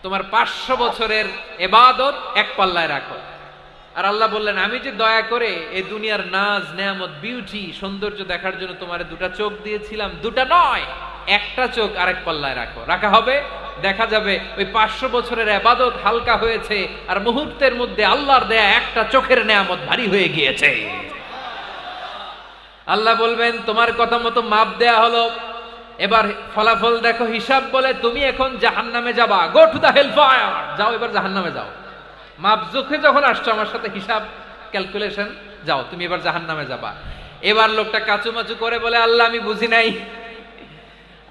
তোমার 500 বছরের ইবাদত এক পাল্লায় রাখো। আর আল্লাহ বললেন, আমি যে দয়া করে এই দুনিয়ার নাজ নেয়ামত বিউটি সৌন্দর্য দেখার জন্য তোমার দুটা চোখ দিয়েছিলাম, দুটা নয় একটা চোখ আরেক পাল্লায় রাখো। রাখা হবে, দেখা যাবে ওই 500 বছরের ইবাদত হালকা হয়েছে আর মুহূর্তের মধ্যে আল্লাহর দেয়া একটা চোখের নেয়ামত ভারী হয়ে গিয়েছে। আল্লাহ বলবেন, তোমার কথা মতো মাপ দেয়া হলো, এবার ফলাফল দেখো, হিসাব বলে তুমি এখন জাহান্নামে যাবা, go to the hell fire, যাও এবার জাহান্নামে যাও। মাপ চোখে যখন আসছো আমার সাথে হিসাব ক্যালকুলেশন, যাও তুমি এবার জাহান্নামে যাবা। এবার লোকটা কাচুমাচু করে বলে, আল্লাহ আমি বুঝি নাই,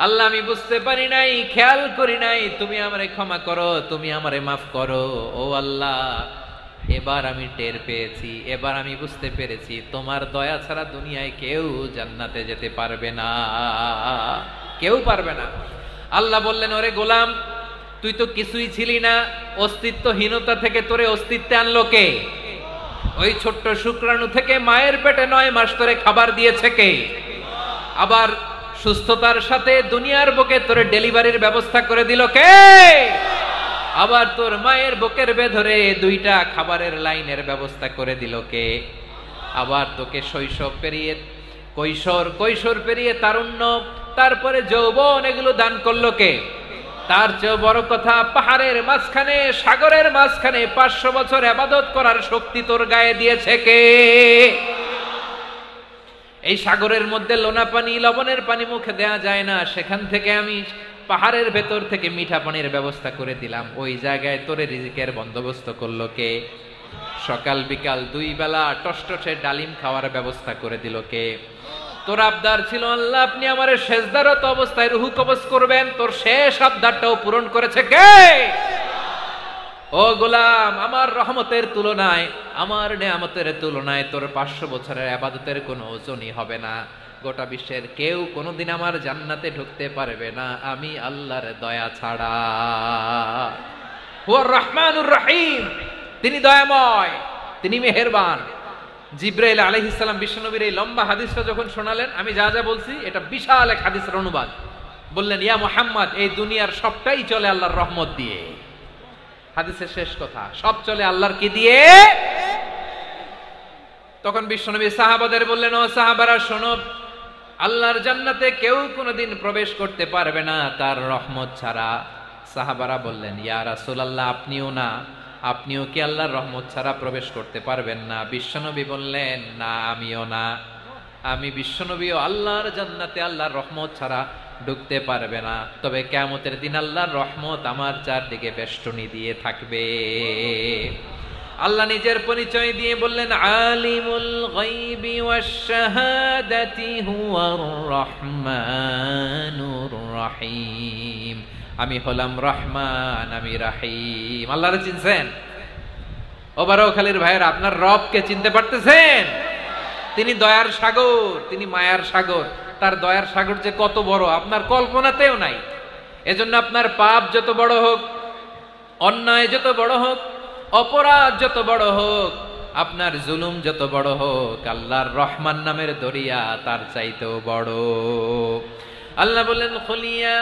আল্লাহ আমি বুঝতে পারি নাই, খেয়াল করি নাই, তুমি আমারে ক্ষমা করো, তুমি আমারে মাফ করো। ও আল্লাহ, এবার আমি টের পেয়েছি, এবার আমি বুঝতে পেরেছি তোমার দয়া ছাড়া দুনিয়ায় কেউ জান্নাতে যেতে পারবে না, কেউ পারবে না। আল্লাহ বললেন, ওরে গোলাম, তুই তো কিছুই ছিলি না, অস্তিত্বহীনতা থেকে তোরে অস্তিত্বে আনলো কে? ওই ছোট্ট শুক্রাণু থেকে মায়ের পেটে 9 মাস ধরে খাবার দিয়েছে কে? আবার সুস্থতার সাথে দুনিয়ার বুকে তোরে ডেলিভারির ব্যবস্থা করে দিল কে? আবার তোর মায়ের বুকের ভেতরে 2টা খাবারের লাইনের ব্যবস্থা করে দিল কে? আবার তোকে শৈশব পেরিয়ে কৈশোর পেরিয়ে তারুণ্য, তারপরে যৌবন, এগুলো দান করলো কে? তার চেয়ে বড় কথা, পাহাড়ের মাঝখানে, সাগরের মাঝখানে 500 বছর ইবাদত করার শক্তি তোর গায়ে দিয়েছে কে? এই সাগরের মধ্যে লোনা পানি, লবণের পানি মুখে দেয়া যায় না, সেখান থেকে আমি পাহাড়ের ভেতর থেকে মিঠা পানির ব্যবস্থা করে দিলাম। ওই জায়গায় তোরে রিজিকের বন্দোবস্ত করলো কে? সকাল বিকাল 2 বেলা টসটসে ডালিম খাওয়ার ব্যবস্থা করে দিল কে? তোর আবদার ছিল, আল্লাহ আপনি আমারে সেজদারত অবস্থায় রুহু কবজ করবেন, তোর শেষ আবদারটাও পূরণ করেছে কে? ও গোলাম, আমার রহমতের তুলনায়, আমার নেয়ামতের তুলনায় তোর 500 বছরের ইবাদতের কোনো ওজনই হবে না। গোটা বিশ্বের কেউ কোনোদিন আমার জান্নাতে ঢুকতে পারবে না আমি আল্লাহর দয়া ছাড়া। হুয়ার রহমানুর রহিম, তিনি দয়াময়, তিনি মেহেরবান। জিব্রাইল আলাইহিস সালাম বিশ্বনবীর এই লম্বা হাদিসটা যখন শোনালেন, আমি যা যা বলছি এটা বিশাল এক হাদিসের অনুবাদ। বললেন, ইয়া মুহাম্মদ, এই দুনিয়ার সবটাই চলে আল্লাহর রহমত দিয়ে। হাদিসের শেষ কথা, সব চলে আল্লাহর কি দিয়ে? তখন বিশ্বনবী সাহাবাদের বললেন, ও সাহাবারা শোনো, আল্লাহর জান্নাতে কেউ কোনোদিন প্রবেশ করতে পারবে না তার রহমত ছাড়া। সাহাবারা বললেন, ইয়া রাসূলুল্লাহ, আপনিও না, আপনিও কি আল্লাহর রহমত ছাড়া প্রবেশ করতে পারবেন না? বিশ্বনবী বললেন, না আমিও না, আমি বিশ্বনবীও আল্লাহর জান্নাতে আল্লাহর রহমত ছাড়া ঢুকতে পারবে না। তবে কিয়ামতের দিন আল্লাহর রহমত আমার চারদিকে বেষ্টনী দিয়ে থাকবে। আল্লাহ নিজের পরিচয় দিয়ে বললেন, আলিমুল গায়বি ওয়াশ শাহাদাতি হুয়ার রহমানুর রহিম, আমি হলাম রহমান, আমি রাহিম। আল্লাহরে চিনছেন? ও বারোখালীর ভাইয়েরা, আপনার রবকে চিনতে পারতেছেন? তিনি দয়ার সাগর, তিনি মায়ার সাগর। তার দয়ার সাগর যে কত বড় আপনার কল্পনাতেও নাই। এজন্য আপনার পাপ যত বড় হোক, অন্যায় যত বড় হোক, অপরাধ যত বড় হোক, আপনার জুলুম যত বড় হোক, আল্লাহর রহমান নামের দরিয়া তার চাইতেও বড়। আল্লাহ বললেন, খুলিয়া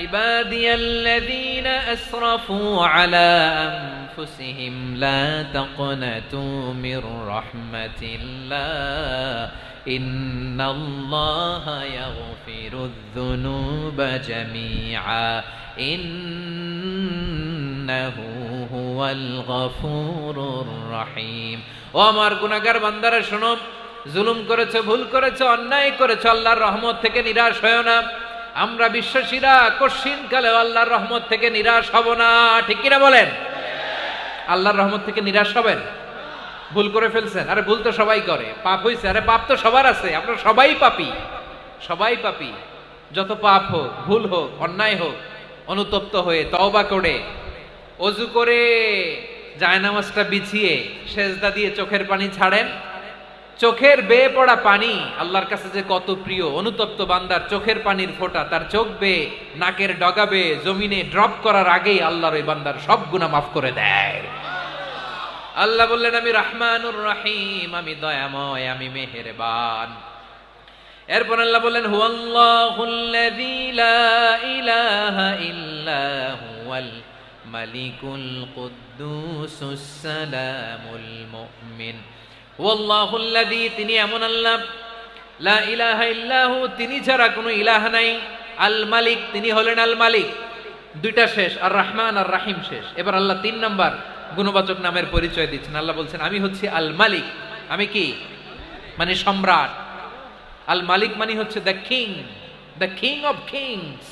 ইবাদিয়াল্লাযীনা আসরাফু আলা আনফুসিহিম লা তাকনাতু মির রাহমাতিল্লাহ ইন্নাল্লাহা ইয়াগফিরুয যুনুবা জামিআ ইন্নাহু হুয়াল গফুরুর রহিম। ও আমার গুনাহগার বান্দারা শোনো, জুলুম করেছো, ভুল করেছো, অন্যায় করেছো, আল্লাহর রহমত থেকে নিরাশ হয়ো না। আমরা বিশ্বাসীরা কশিনকালে আল্লাহর রহমত থেকে নিরাশ হব না, ঠিক কিনা বলেন? আল্লাহর রহমত থেকে নিরাশ হবেন? ভুল করে ফেলছেন, আরে ভুল তো সবাই করে। পাপ হয়েছে, আরে পাপ তো সবার আছে, আমরা সবাই পাপী, সবাই পাপী। যত পাপ হোক, ভুল হোক, অন্যায় হোক, অনুতপ্ত হয়ে তওবা করে, ওযু করে, জায়নামাজটা বিছিয়ে সেজদা দিয়ে চোখের পানি ছাড়েন। চোখের বেয়ে পড়া পানি আল্লাহর কাছে যে কত প্রিয়। অনুতপ্ত বান্দার চোখের পানির ফোঁটা তার চোখ বেয়ে, নাকের ডগা বেয়ে জমিনে ড্রপ করার আগেই আল্লাহর ওই বান্দার সব গুনাহ মাফ করে দেয়। আল্লাহ বললেন, আমি রহমানুর রহিম, আমি দয়াময়, আমি মেহেরবান। এরপর আল্লাহ বললেন, হুয়াল্লাহুল্লাযী লা ইলাহা ইল্লা হুয়াল মালিকুল কুদ্দুসুস সালামুল মুমিন ওয়াল্লাহুল্লাযী, তিনি এমন আল্লাহ, লা ইলাহা ইল্লাহু, তিনি ছাড়া কোনো ইলাহ নাই, আল মালিক, তিনি হলেন আল মালিক। দুইটা শেষ, আর রহমান আর রাহিম শেষ। এবার আল্লাহ 3 নাম্বার গুণবাচক নামের পরিচয় দিচ্ছেন। আল্লাহ বলছেন আমি হচ্ছি আল মালিক। আমি কি? মানে সম্রাট। আল মালিক মানে হচ্ছে the king, the king of kings,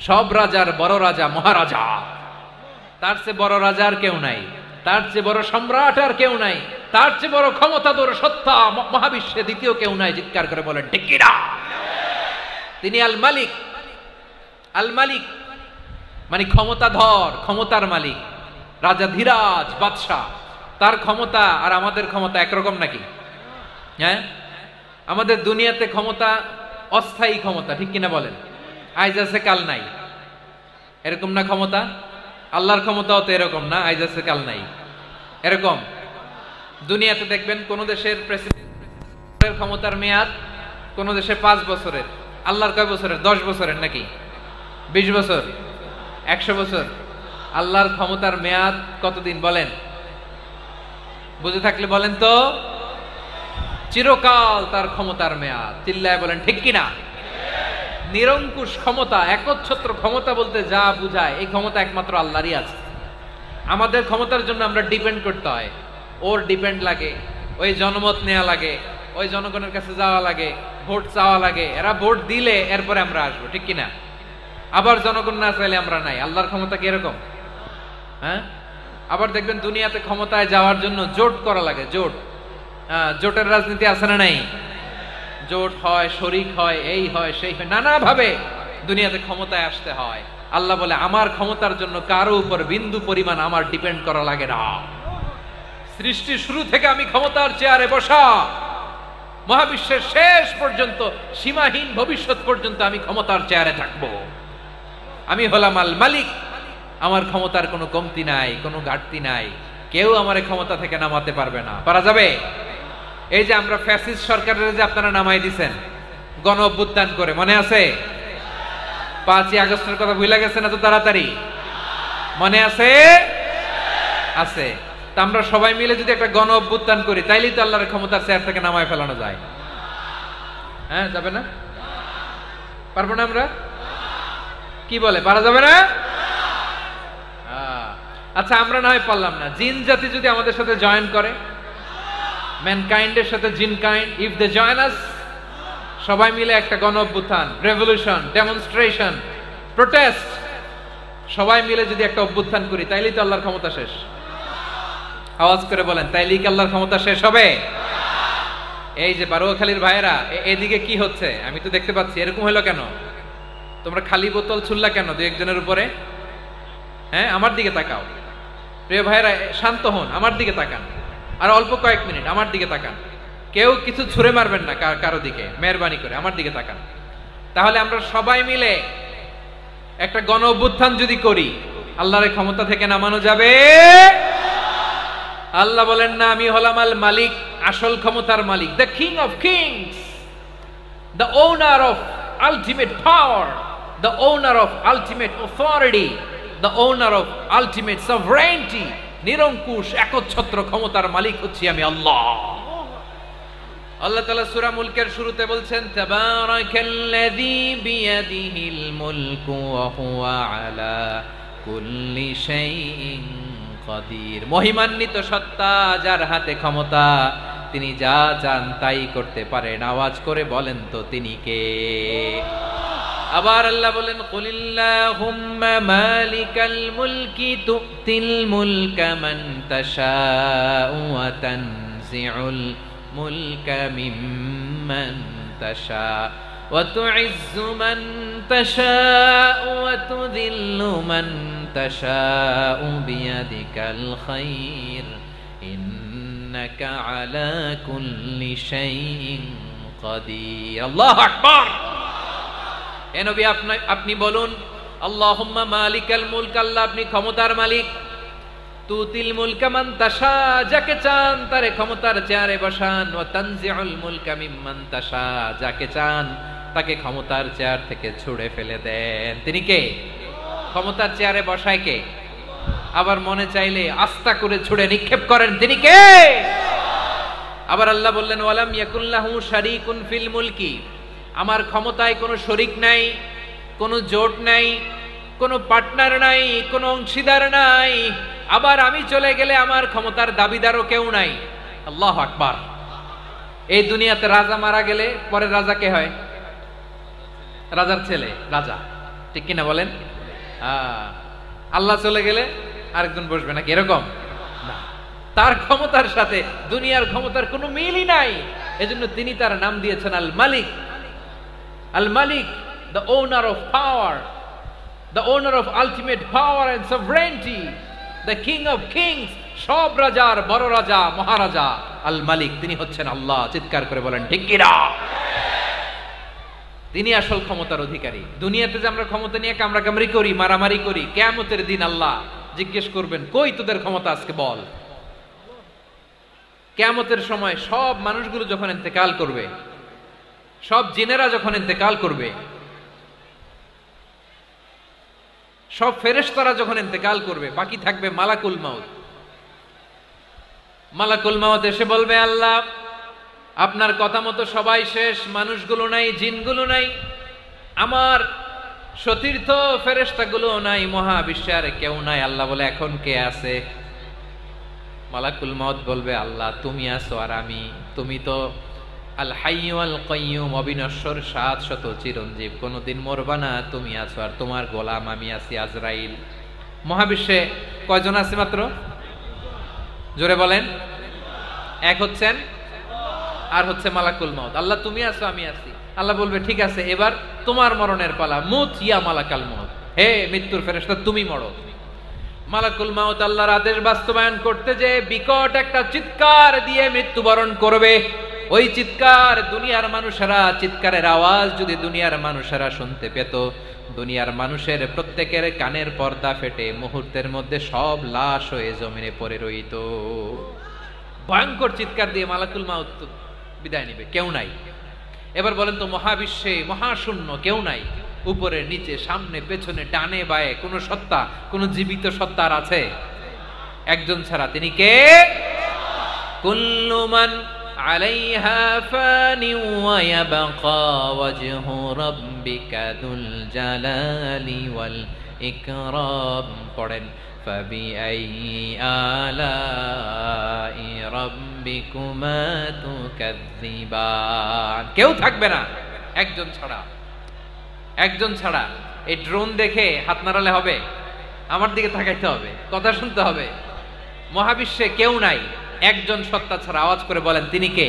সব রাজার বড় রাজা, মহারাজা। তার চেয়ে বড় রাজা আর কেউ নাই, তার চেয়ে বড় সম্রাট আর কেউ নাই, তার চেয়ে বড় ক্ষমতাধর সত্তা মহাবিশ্বে দ্বিতীয় কেউ নাই। চিৎকার করে বলেন ঠিক কিনা? তিনি আল মালিক। আল মালিক মানে ক্ষমতাধর, ক্ষমতার মালিক, রাজা ধীরাজ বাদশাহ। তার ক্ষমতা আর আমাদের ক্ষমতা একরকম নাকি? হ্যাঁ, আমাদের দুনিয়াতে ক্ষমতা অস্থায়ী ক্ষমতা, ঠিক কিনা বলেন? আইজ আছে কাল নাই, এরকম না ক্ষমতা? আল্লাহর ক্ষমতাও তো এরকম না, আইজ আছে কাল নাই এরকম। দুনিয়াতে দেখবেন কোন দেশের প্রেসিডেন্টের ক্ষমতার মেয়াদ কোন দেশে 5 বছরের, আল্লাহর কয় বছরের? 10 বছরের নাকি 20 বছর, 100 বছর। আল্লাহর ক্ষমতার মেয়াদ কতদিন বলেন? বুঝে থাকলে বলেন তো। চিরকাল তার ক্ষমতার মেয়াদ। চিল্লায় বলেন ঠিক কিনা? নিরঙ্কুশ ক্ষমতা, একচ্ছত্র ক্ষমতা বলতে যা বুঝায়, এই ক্ষমতা একমাত্র আল্লাহরই আছে। আমাদের ক্ষমতার জন্য আমরা ডিপেন্ড করতে হয়, ওর ডিপেন্ড লাগে, ওই জনমত নেওয়া লাগে, ওই জনগণের কাছে যাওয়া লাগে, ভোট চাওয়া লাগে, এরা ভোট দিলে এরপরে আমরা আসবো, ঠিক কিনা? আবার জনগণ না চাইলে আমরা নাই। আল্লাহর ক্ষমতা কি এরকম? হ্যাঁ, আবার দেখবেন দুনিয়াতে ক্ষমতায় যাওয়ার জন্য জোট করা লাগে, জোট। জোটের রাজনীতি আছে না নাই? জোট হয়, শরিক হয়, এই হয়, সেই হয়, নানাভাবে দুনিয়াতে ক্ষমতায় আসতে হয়। আল্লাহ বলে আমার ক্ষমতার জন্য কারো উপর বিন্দু পরিমাণ আমার ডিপেন্ড করা লাগে না। সৃষ্টি শুরু থেকে আমি ক্ষমতার চেয়ারে বসা, মহাবিশ্বের শেষ পর্যন্ত, সীমাহীন ভবিষ্যৎ পর্যন্ত আমি ক্ষমতার চেয়ারে থাকবো। আমি হলাম আল মালিক। আমার ক্ষমতার কোনো কমতি নাই, কোনো ঘাটতি নাই। কেউ আমার ক্ষমতা থেকে নামাতে পারবে না। পারা যাবে? এই যে আমরা ফ্যাসিস্ট সরকারের যে আপনারা নামাই দিছেন গণ অভ্যুত্থান করে, মনে আছে? 5ই আগস্টের কথা ভুলে গেছেন এত তাড়াতাড়ি? মনে আছে? আছে। তা আমরা সবাই মিলে যদি একটা গণ অভ্যুত্থান করি, তাইলেই তো আল্লাহর ক্ষমতার চেয়ার থেকে নামায় ফেলানো যায়। হ্যাঁ, যাবে না? পারবো না আমরা? কি বলে, পারা যাবে না? আচ্ছা, আমরা না হয় পারলাম না, জিন জাতি যদি আমাদের সাথে জয়েন করে, ম্যানকাইন্ডের সাথে জিনকাইন্ড, ইফ দে জয়েন আস, সবাই মিলে একটা গণ অভ্যুত্থান, রেভলিউশন, ডেমনস্ট্রেশন, প্রোটেস্ট, সবাই মিলে যদি একটা অভ্যুত্থান করি, তাইলেই তো আল্লাহর ক্ষমতা শেষ। আওয়াজ করে বলেন, তাইলেই কি আল্লাহর ক্ষমতা শেষ হবে? এই যে বারুয়াখালীর ভাইয়েরা, এদিকে কি হচ্ছে আমি তো দেখতে পাচ্ছি। এরকম হলো কেন? তোমরা খালি বোতল ছুড়লা কেন 2-1 জনের উপরে? হ্যাঁ, আমার দিকে তাকাও। প্রিয় ভাইয়েরা, শান্ত হন, আমার দিকে তাকান, আর অল্প কয়েক মিনিট আমার দিকে তাকান। কেউ কিছু ছুঁড়ে মারবেন না কারো দিকে, মেহরবানি করে আমার দিকে তাকান। তাহলে আমরা সবাই মিলে একটা গণ অভ্যুত্থান যদি করি, আল্লাহর ক্ষমতা থেকে নামানো যাবে? আল্লাহ বলেন না, আমি হলাম আল মালিক, আসল ক্ষমতার মালিক, the king of kings, the owner of ultimate power, the owner of ultimate authority, the owner of ultimate sovereignty. নিরঙ্কুশ একচ্ছত্র ক্ষমতার মালিক হচ্ছি আমি আল্লাহ। আল্লাহ তাআলা সূরা মুলকের শুরুতে বলছেন, তাবারাকাল্লাযী বিয়াদিহিল মুলকু ওয়া হুয়া আলা কুল্লি শাইইন কাদির। মহিমান্বিত সত্তা, যার হাতে ক্ষমতা, তিনি যা চান তাই করতে পারেন। আওয়াজ করে বলেন তো তিনি কে? আবার আল্লাহ বলেন, কুলিল্লাহুম্মা মালিকাল মুলকি তুতিল মুলকা মান তাশাউ ওয়া তানজিউল মুলকা মিম্মান তাশা ওয়া তুইজ্জু মান তাশাউ ওয়া তুযিল্লু মান তাশাউ বিয়াদিকাল খায়র ইন্নাকা আলা কুল্লি শাইইন কাদির। আল্লাহু আকবার। হে নবী, আপনি বলুন, আল্লাহুম্মা মালিকাল মুলক, আল্লাহ আপনি ক্ষমতার মালিক। তুতিল মুলকা মান তাশা, যাকে চান তারে ক্ষমতার চেয়ারে বসান। ওয়া তানজিউল মুলকা মিম্মান তাশা, যাকে চান তাকে ক্ষমতার চেয়ার থেকে ছুঁড়ে ফেলে দেন। তিনি কে? ক্ষমতার চেয়ারে বসায় কে? আবার মনে চাইলে আস্তা করে ছুড়ে নিক্ষেপ করেন, তিনি কে? আবার আল্লাহ বললেন ওয়ালাম ইয়াকুল্লাহু শারীকুন ফিল মুলকি, আমার ক্ষমতায় কোনো শরীক নাই, কোনো জোট নাই, কোনো পার্টনার নাই, কোনো অংশীদার নাই। আবার আমি চলে গেলে আমার ক্ষমতার দাবিদারও কেউ নাই। আল্লাহু আকবার। এই দুনিয়াতে রাজা মারা গেলে পরে রাজা কে হয়? রাজার ছেলে রাজা, ঠিক কিনা বলেন? আল্লাহ চলে গেলে আরেকজন বসবে নাকি এরকম না, তার ক্ষমতার সাথে দুনিয়ার ক্ষমতার কোনো মিলই নাই। এজন্য তিনি তার নাম দিয়েছেন আল মালিক। আল মালিক, the owner of power, the owner of ultimate power and sovereignty, the king of kings, সব রাজার বড় রাজা, মহারাজা আল মালিক, তিনি হচ্ছেন আল্লাহ। চিৎকার করে বলেন ঠিক কিনা? তিনি আসল ক্ষমতার অধিকারী। দুনিয়াতে যে আমরা ক্ষমতা নিয়ে কামড়াকামড়ি করি, মারামারি করি, কিয়ামতের দিন আল্লাহ জিজ্ঞেস করবেন কই তোদের ক্ষমতা আজকে বল। কিয়ামতের সময় সব মানুষগুলো যখন ইন্তেকাল করবে, সব জিনেরা যখন ইন্তেকাল করবে, সব ফেরেশতারা যখন ইন্তেকাল করবে, বাকি থাকবে মালাকুল মাউত। মালাকুল মাউত এসে বলবে আল্লাহ আপনার কথা মতো সবাই শেষ, মানুষগুলো নাই, জিনগুলো নাই, আমার সতীর্থ ফেরেশতাগুলো নাই, মহাবিশ্বে আর কেউ নাই। আল্লাহ বলে এখন কে আছে? মালাকুল মাউত বলবে আল্লাহ তুমি আছো আর আমি, তুমি তো আল হাইয়্যু আল কাইয়্যুম, অবিনশ্বর, শাশ্বত, চিরঞ্জীব, কোনদিন মরবা না, তুমি আছো আর তোমার গোলাম আমি আছি আজরাইল। মহাবিশ্বে কয়জন আছে মাত্র? জোরে বলেন। এক হচ্ছেন আর হচ্ছে মালাকুল মাউত। আল্লাহ তুমি আছো আমি আছি। আল্লাহ বলবে ঠিক আছে এবার তোমার মরণের পালা, মুত ইয়া মালাকাল মাউত, হে মৃত্যুর ফেরেশতা তুমি মরো। মালাকুল মাউত আল্লাহর আদেশ বাস্তবায়ন করতে যে বিকট একটা চিৎকার দিয়ে মৃত্যুবরণ করবে। ওই চিৎকার দুনিয়ার মানুষেরা, চিৎকারের আওয়াজ যদি দুনিয়ার মানুষেরা শুনতে পেত, দুনিয়ার মানুষের প্রত্যেকের কানের পর্দা ফেটে মুহূর্তের মধ্যে সব লাশ হয়ে জমিনে পড়ে রইত। ভয়ঙ্কর চিৎকার দিয়ে মালাকুল মাউত বিদায় নিবে, কেউ নাই। এবার বলেন তো মহাবিশ্বে মহাশূন্য, কেউ নাই, উপরে নিচে সামনে পেছনে ডানে বায়ে কোন সত্তা, কোন জীবিত সত্তার আছে? একজন ছাড়া, তিনি কে? কুল্লু মান আলাইহা ফানি ওয়া ইয়াবকা ওয়াজহু রাব্বিকা যুল জালালি ওয়াল ইকরাম। পড়েন ফাবিআইয়ি আলাই রাব্বিকুমা তুকাযযিবান। কেউ থাকবে না একজন ছাড়া, একজন ছাড়া। এই ড্রোন দেখে হাত নাড়ালে হবে? আমার দিকে তাকাইতে হবে, কথা শুনতে হবে। মহাবিশ্বে কেউ নাই, একজন সত্তা ছাড়া। আওয়াজ করে বলেন তিনি কে?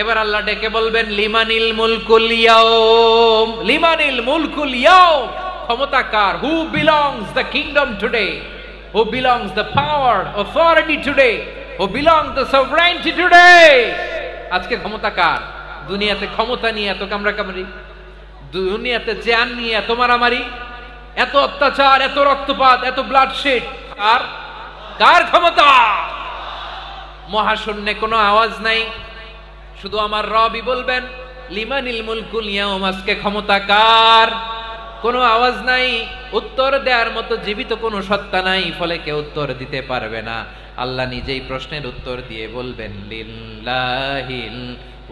এবার আল্লাহ ডেকে বলবেন লিমানিল মুলকুল ইয়াউম, লিমানিল মুলকুল ইয়াউম, ক্ষমতা কার? Who belongs the kingdom today, who belongs the power authority today, who belongs the sovereignty today. আজকে ক্ষমতা কার? দুনিয়াতে ক্ষমতা নিয়ে এত কামড়াকামড়ি, দুনিয়াতে জান নিয়ে এত মারামারি, এত অত্যাচার, এত রক্তপাত, এত ব্লাডশেড, আর কার ক্ষমতা? মহাশূন্যে কোনো আওয়াজ নাই, শুধু আমার রবই বলবেন লিমানিল মুলকুল ইয়াউম, আজকে ক্ষমতা কার? কোনো আওয়াজ নাই, উত্তর দেওয়ার মতো জীবিত কোনো সত্তা নাই, ফলে কেউ উত্তর দিতে পারবে না। আল্লাহ নিজেই প্রশ্নের উত্তর দিয়ে বলবেন লিল্লাহিল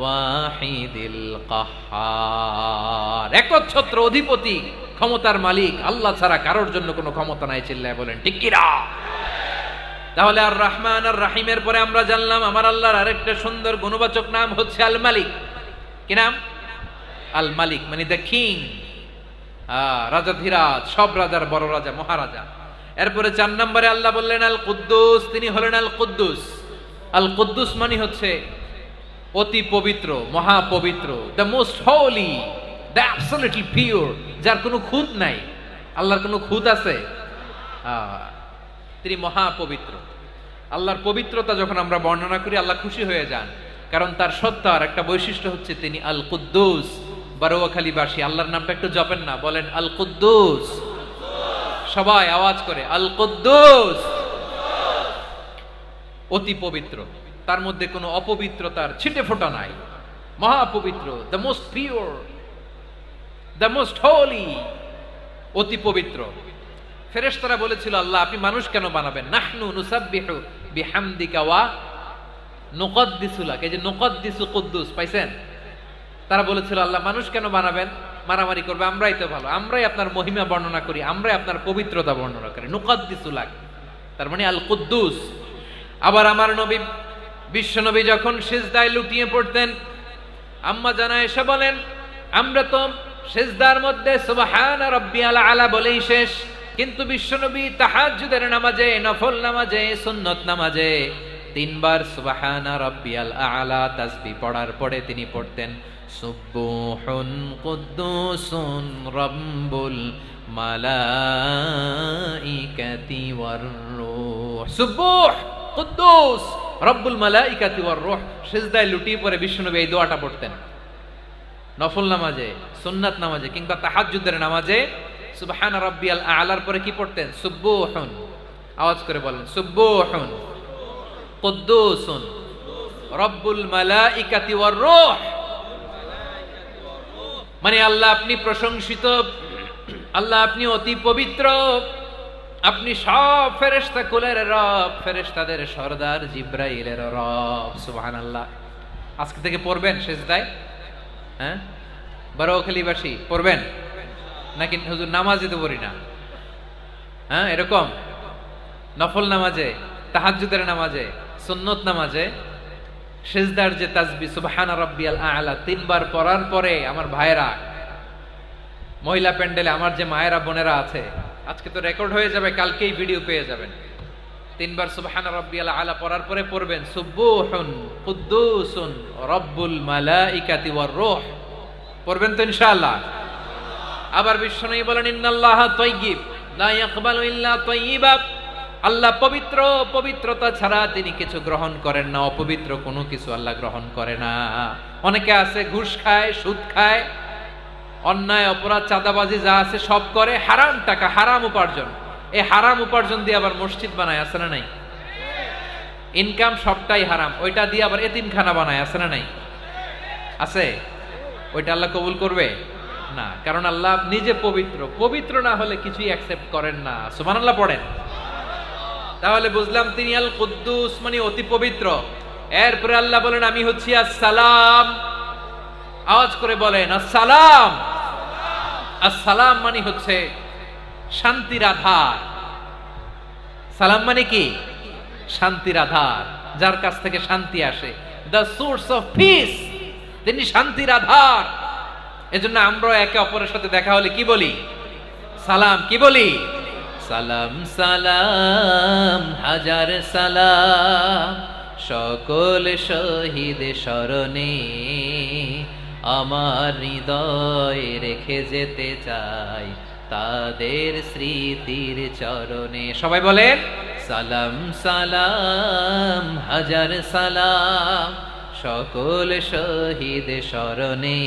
ওয়াহিদিল কাহ্হার, একচ্ছত্র অধিপতি, ক্ষমতার মালিক আল্লাহ ছাড়া কারোর জন্য কোনো ক্ষমতা নাই। চিল্লায় বলেন ঠিক কি না? তাহলে আর রহমান আর রাহিমের পরে আমরা জানলাম আমার আল্লাহর আরেকটা সুন্দর গুণবাচক নাম হচ্ছে আল মালিক। কি নাম? আল মালিক, মানে দ্য কিং, রাজাধিরাজ, সব রাজার বড় রাজা, মহারাজা। এরপরে 4 নম্বরে আল্লাহ বললেন আল কুদ্দুস, তিনি হলেন আল কুদ্দুস। আল কুদ্দুস মানে হচ্ছে অতি পবিত্র, মহাপবিত্র, the most holy, the absolutely pure, যার কোনো খুঁত নাই। আল্লাহর কোনো খুঁত আছে? তিনি মহাপবিত্র। আল্লাহর পবিত্রতা যখন আমরা বর্ণনা করি আল্লাহ খুশি হয়ে যান, কারণ তার সত্তার একটা বৈশিষ্ট্য হচ্ছে তিনি আল কুদ্দুস। বারোয়াখালীবাসী আল্লাহর নামটা একটু জপেন না, বলেন আল কুদ্দুস, সবাই আওয়াজ করে আল কুদ্দুস। অতি পবিত্র, তার মধ্যে কোনো অপবিত্রতার ছিটে ফোঁটা নাই, মহাপবিত্র, the most pure, the most holy, অতি পবিত্র। ফেরেশতারা বলেছিল আল্লাহ আপনি মানুষ কেন বানাবেন? নাহনু নুসাব্বিহু বিহামদিকা ওয়া নুকদ্দিসু লাক। এই যে নুকদ্দিসু কুদ্দুস পাইছেন? তারা বলেছিল আল্লাহ মানুষ কেন বানাবেন? মারামারি করবে, আমরাই তো ভালো, আমরাই আপনার মহিমা বর্ণনা করি, আমরাই আপনার পবিত্রতা বর্ণনা করি। নুকদ্দিসু লাক তার মানে আল কুদ্দুস। আবার আমার নবী বিশ্ব নবী যখন সিজদায় লুটিয়ে পড়তেন, আম্মা জানা এসে বলেন আমরা তো সিজদার মধ্যে সুবহানা রাব্বিয়াল আলা বলেই শেষ, কিন্তু বিশ্বনবী তাহাজ্জুদের নামাজে, নফল নামাজে, সুন্নত নামাজে তিনবার সুবহানা রাব্বিয়াল আলা তাসবিহ পড়ার পরে তিনি পড়তেন সুবহুন কুদ্দুসুন রাব্বুল মালাইকাতি ওয়ার রূহ। সুবহ কুদ্দুস রব্বুল মালাইকাতি ওয়ার রূহ। সিজদায় লুটিয়ে পড়ে বিশ্বনবী এই দোয়াটা পড়তেন। নফল নামাজে, সুন্নাত নামাজে কিংবা তাহাজ্জুদের নামাজে সুবহান রাব্বিয়াল আলার পরে কি পড়তেন? সুবহুন। আওয়াজ করে বলেন সুবহুন কুদ্দুসুন রব্বুল মালাইকাতি ওয়ার রূহ। মানে আল্লাহ আপনি প্রশংসিত, আল্লাহ আপনি অতি পবিত্র, আপনি সব ফেরেশতা কুলের রব, ফেরেশতাদের সরদার জিব্রাইলের রব। সুবহানাল্লাহ। আজকে থেকে পড়বেন সিজদায়? হ্যাঁ, বারোখালীবাসী পড়বেন নাকি হুজুর নামাজে তো পড়ি না? হ্যাঁ, এরকম নফল নামাজে, তাহাজ্জুদের নামাজে, সুন্নত নামাজে সিজদার যে তাসবিহ সুবহানা রাব্বিয়াল আ'লা তিনবার পড়ার পরে আমার ভাইরা, মহিলা প্যান্ডেলে আমার যে মায়েরা বোনেরা আছে, আজকে তো রেকর্ড হয়ে যাবে, কালকেই ভিডিও পেয়ে যাবেন। তিনবার সুবহানা রাব্বিয়াল আ'লা পড়ার পরে পড়বেন সুবহুন কুদ্দুসুন রব্বুল মালাইকাতি ওয়ার রূহ। পড়বেন তো ইনশাআল্লাহ? আবার বিশ্বনবী বলেন ইন্নাল্লাহা তাইয়্যিব লা ইয়াকবালু ইল্লা তাইয়্যিবা। আল্লাহ পবিত্র, পবিত্রতা ছাড়া তিনি কিছু গ্রহণ করেন না, অপবিত্র কোনো কিছু আল্লাহ গ্রহণ করে না। অনেকে আছে ঘুষ খায়, সুদ খায়, অন্যায় অপরাধ চাঁদাবাজি যা আছে সব করে, হারাম টাকা, হারাম উপার্জন। এই হারাম উপার্জন দিয়ে আবার মসজিদ বানায়, আছে না নাই? ইনকাম সবটাই হারাম, ওইটা দিয়ে আবার এতিমখানা বানায়, আছে না নাই? আছে। ওইটা আল্লাহ কবুল করবে না, কারণ আল্লাহ নিজে পবিত্র। পবিত্র না হলে কিছুই অ্যাকসেপ্ট করেন না। সুবহানাল্লাহ পড়েন। তাহলে বুঝলাম তিনি আল কুদ্দুস মানে অতি পবিত্র। এরপরে আল্লাহ বলেন আমি হচ্ছি আসসালাম। আওয়াজ করে বলেন আসসালাম। আসসালাম মানে হচ্ছে শান্তির আধার। সালাম মানে কি? শান্তির আধার, যার কাছ থেকে শান্তি আসে। দ্য সোর্স অফ পিস, তিনি শান্তির আধার। এজন্য আমরা একে অপরের সাথে দেখা হলে কি বলি? সালাম। কি বলি? সালাম সালাম হাজার সালাম সকল শহীদ স্মরণে আমার হৃদয় রেখে যেতে চাই তাদের স্মৃতির চরণে। সবাই বলেন সালাম সালাম হাজার সালাম সকল শহীদ স্মরণে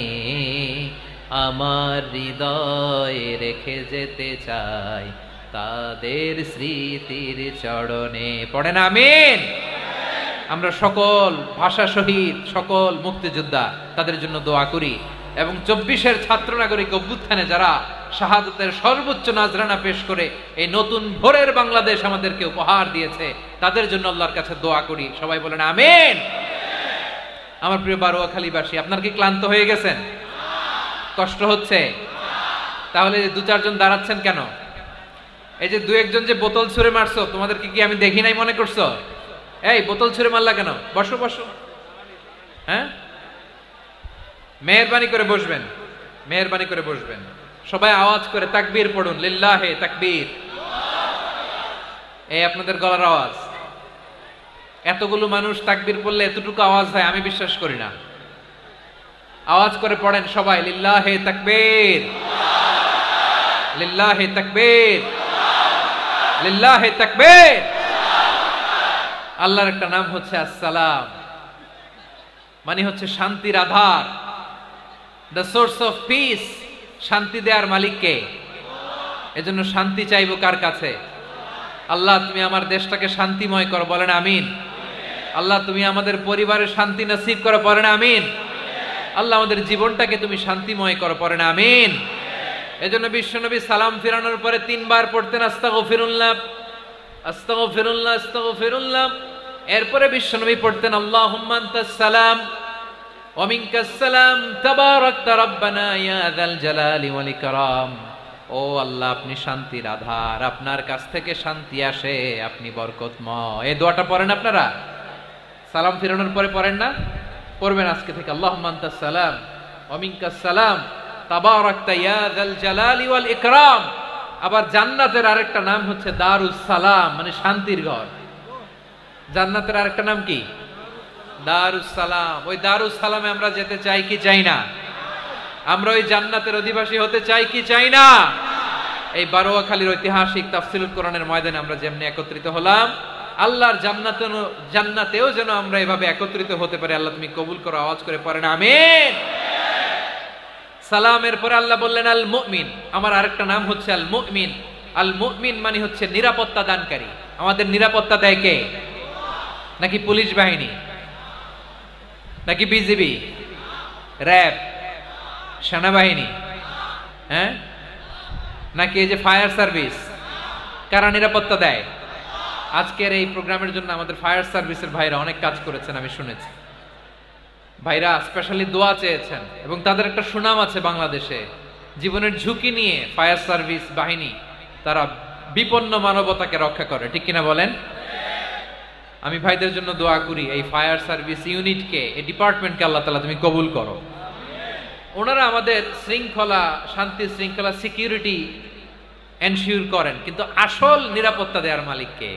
আমার হৃদয় রেখে যেতে চাই তাদের স্মৃতির চরণে। পড়েন আমিন। আমরা সকল ভাষা শহীদ, সকল মুক্তিযোদ্ধা তাদের জন্য দোয়া করি, এবং 24-এর ছাত্র নাগরিক অভ্যুত্থানে যারা শাহাদাতের সর্বোচ্চ নাজরানা পেশ করে এই নতুন ভোরের বাংলাদেশ আমাদেরকে উপহার দিয়েছে, তাদের জন্য আল্লাহর কাছে দোয়া করি। সবাই বলেন আমিন। আমার প্রিয় বারোয়াখালীবাসী, আপনার কি ক্লান্ত হয়ে গেছেন? কষ্ট হচ্ছে? তাহলে 2-4 জন দাঁড়াচ্ছেন কেন? এই যে 2-1 জন যে বোতল ছুঁড়ে মারছো, তোমাদেরকে কি আমি দেখি নাই মনে করছো? এই বোতল ছুঁড়ে মারলা কেন? বসো বসো। হ্যাঁ, মেহেরবানি করে বসবেন, মেহেরবানি করে বসবেন। সবাই আওয়াজ করে তাকবীর পড়ুন, লিল্লাহে তাকবীর। এই আপনাদের গলার আওয়াজ। এতগুলো মানুষ তাকবীর পড়লে এতটুকু আওয়াজ হয় আমি বিশ্বাস করি না। আওয়াজ করে পড়েন সবাই, লিল্লাহে তাকবীর, লিল্লাহে তাকবীর, লিল্লাহে তাকবীর। আল্লাহর একটা নাম হচ্ছে আসসালাম, মানে হচ্ছে শান্তির আধার, দ্য সোর্স অফ পিস। শান্তি দেওয়ার মালিক কে? এজন্য শান্তি চাইবো কার কাছে? আল্লাহ তুমি আমার দেশটাকে শান্তিময় করো, বলেন আমিন। আল্লাহ তুমি আমাদের পরিবারের শান্তি নসিব করো, বলেন আমিন। আল্লাহ আমাদের জীবনটাকে তুমি শান্তিময় করো, পড়েন আমিন। এজন্য বিশ্বনবী সালাম ফিরানোর পরে 3 বার পড়তেন আস্তাগফিরুল্লাহ আস্তাগফিরুল্লাহ আস্তাগফিরুল্লাহ। এরপরে বিশ্বনবী পড়তেন আল্লাহুম্মা আনতাস সালাম ওয়া মিনকাস সালাম তাবারাকতা রাব্বানা ইয়া যাল জালালি ওয়াল ইকরাম। ও আল্লাহ, আপনি শান্তির আধার, আপনার কাছ থেকে শান্তি আসে, আপনি বরকতময়। এই দোয়াটা পড়েন আপনারা? সালাম ফিরানোর পরে পড়েন না? পড়বেন আজকে থেকে। আল্লাহুম্মা আনতাস সালাম ওয়া মিনকাস সালাম তাবারাকতা ইয়া যাল জালালি ওয়াল ইকরাম। আবার জান্নাতের আরেকটা নাম হচ্ছে দারুস সালাম, মানে শান্তির ঘর। জান্নাতের আরেকটা নাম কি? দারুস সালাম। ওই দারুস সালামে আমরা যেতে চাই কি চাই না? আমরা ওই জান্নাতের অধিবাসী হতে চাই কি চাই না? এই বারোয়াখালীর ঐতিহাসিক তাফসীরুল কোরআনের ময়দানে আমরা যেমনি একত্রিত হলাম, আল্লাহর জান্নাতেও যেন আমরা এভাবে একত্রিত হতে পারি। আল্লাহ তুমি কবুল করো। আওয়াজ করে পড়েন আমিন। সালামের পরে আল্লাহ বললেন আল মুমিন। আমার আরেকটা নাম হচ্ছে আল মুমিন। আল মুমিন মানে হচ্ছে নিরাপত্তা দানকারী। আমাদের নিরাপত্তা দেয় কে? নাকি পুলিশ বাহিনী, নাকি বিজিবি, র্যাব, সেনাবাহিনী, হ্যাঁ, নাকি এই যে ফায়ার সার্ভিস? কারা নিরাপত্তা দেয়? আজকের এই প্রোগ্রামের জন্য আমাদের ফায়ার সার্ভিসের ভাইরা অনেক কাজ করেছেন, আমি শুনেছি। ভাইরা স্পেশালি দোয়া চেয়েছেন এবং তাদের একটা সুনাম আছে বাংলাদেশে। জীবনের ঝুঁকি নিয়ে ফায়ার সার্ভিস বাহিনী তারা বিপন্ন মানবতাকে রক্ষা করে, ঠিক কিনা বলেন? আমি ভাইদের জন্য দোয়া করি, এই ফায়ার সার্ভিস ইউনিটকে, এই ডিপার্টমেন্টকে আল্লাহ তাআলা তুমি কবুল করো। ওনারা আমাদের শৃঙ্খলা, শান্তি শৃঙ্খলা, সিকিউরিটি এনশিওর করেন, কিন্তু আসল নিরাপত্তা দেওয়ার মালিক কে?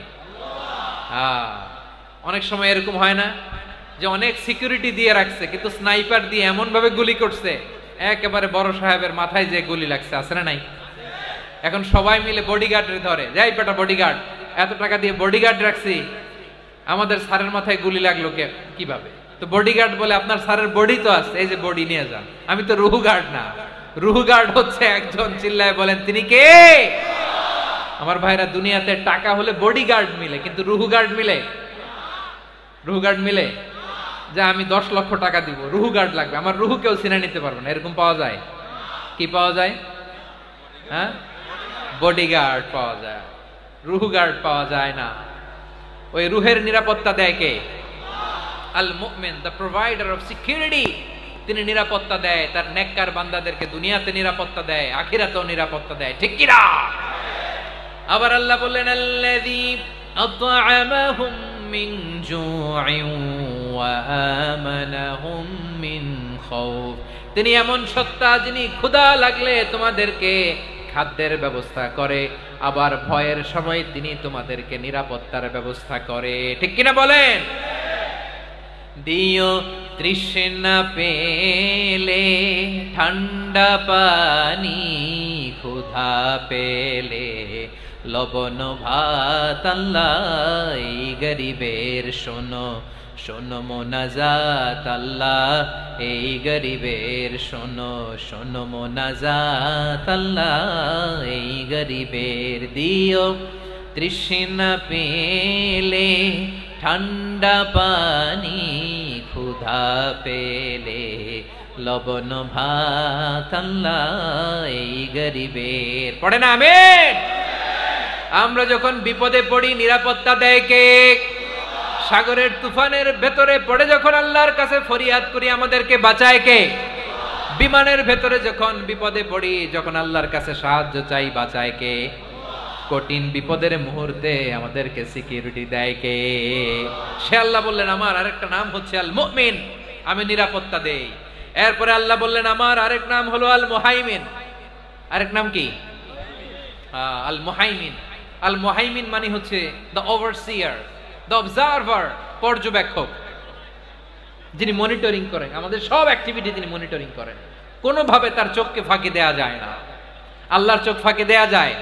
অনেক সময় এরকম হয় না যে অনেক সিকিউরিটি দিয়ে রাখছে, কিন্তু স্নাইপার দিয়ে এমন ভাবে গুলি করছে একেবারে বড় সাহেবের মাথায় যে গুলি লাগছে, আছে না নাই? এখন সবাই মিলে বডিগার্ডের ধরে, যাই বেটা বডিগার্ড, এত টাকা দিয়ে বডিগার্ড রাখছি, আমাদের স্যারের মাথায় গুলি লাগলো কিভাবে? তো বডিগার্ড বলে আপনার স্যারের বডি তো আছে, এই যে বডি নিয়ে যান। আমি তো রুহু গার্ড না। রুহু গার্ড হচ্ছে একজন, চিল্লায় বলেন তিনি কে? আমার ভাইরা, দুনিয়াতে টাকা হলে বডিগার্ড মিলে, কিন্তু রুহু গার্ড মিলে? রুহু গার্ড মিলে? যে আমি 10 লক্ষ টাকা দিব, রুহু গার্ড লাগবে, আমার রুহু কেউ চিনে নিতে পারবে না, এরকম পাওয়া যায়? কি পাওয়া যায়? হ্যাঁ, বডিগার্ড পাওয়া যায়, রুহু গার্ড পাওয়া যায় না। ওই রুহের নিরাপত্তা দেয় কে? আল মুমিন, দ্য প্রোভাইডার অফ সিকিউরিটি। তিনি নিরাপত্তা দেয় তার নেককার বান্দাদেরকে, দুনিয়াতে নিরাপত্তা দেয়, আখিরাতেও নিরাপত্তা দেয়, ঠিক কি না? আবার আল্লাহ বললেন আল্লাযী আত'আমাহুম মিন জু'ইন ওয়া আমানাহুম মিন খাউফ। তিনি এমন সত্তা যিনি ক্ষুধা লাগলে তোমাদেরকে খাদ্যের ব্যবস্থা করে, আবার ভয়ের সময় তিনি তোমাদেরকে নিরাপত্তার ব্যবস্থা করে, ঠিক কিনা বলেন? দিও তৃষ্ণা পেলে ঠান্ডা পানি, ক্ষুধা পেলে লবণ ভাত, আল্লাহ এই গরিবের শোনো শোনো মোনাজাত, আল্লাহ এই গরিবের শোনো শোনো মোনাজাত, আল্লাহ এই গরিবের। দিও তৃষ্ণা পেলে ঠান্ডা পানি, ক্ষুধা পেলে লবণ ভাত, আল্লাহ এই গরিবের। পড়ে না আমিন? আমরা যখন বিপদে পড়ি নিরাপত্তা দেয় কে? সাগরের তুফানের ভেতরে পড়ে যখন আল্লাহর কাছে ফরিয়াদ করি আমাদেরকে বাঁচায় কে? বিমানের ভেতরে যখন বিপদে পড়ি, যখন আল্লাহর কাছে সাহায্য চাই, বাঁচায় কে? কঠিন বিপদের মুহূর্তে আমাদেরকে সিকিউরিটি দেয় কে? সে আল্লাহ বললেন আমার আরেকটা নাম হচ্ছে আল মুমিন, আমি নিরাপত্তা দেই। এরপরে আল্লাহ বললেন আমার আরেক নাম হলো আল মুহাইমিন। আরেক নাম কি? আল মুহাইমিন। আল মুহাইমিন মানে হচ্ছে দ্য ওভারসিয়ার, দ্য অবজারভার, পর্যবেক্ষক, যিনি মনিটরিং করেন আমাদের সব অ্যাক্টিভিটি, তিনি মনিটরিং করেন। কোনোভাবে তার চোখকে ফাঁকি দেয়া যায় না। আল্লাহর চোখ ফাঁকি দেয়া যায়?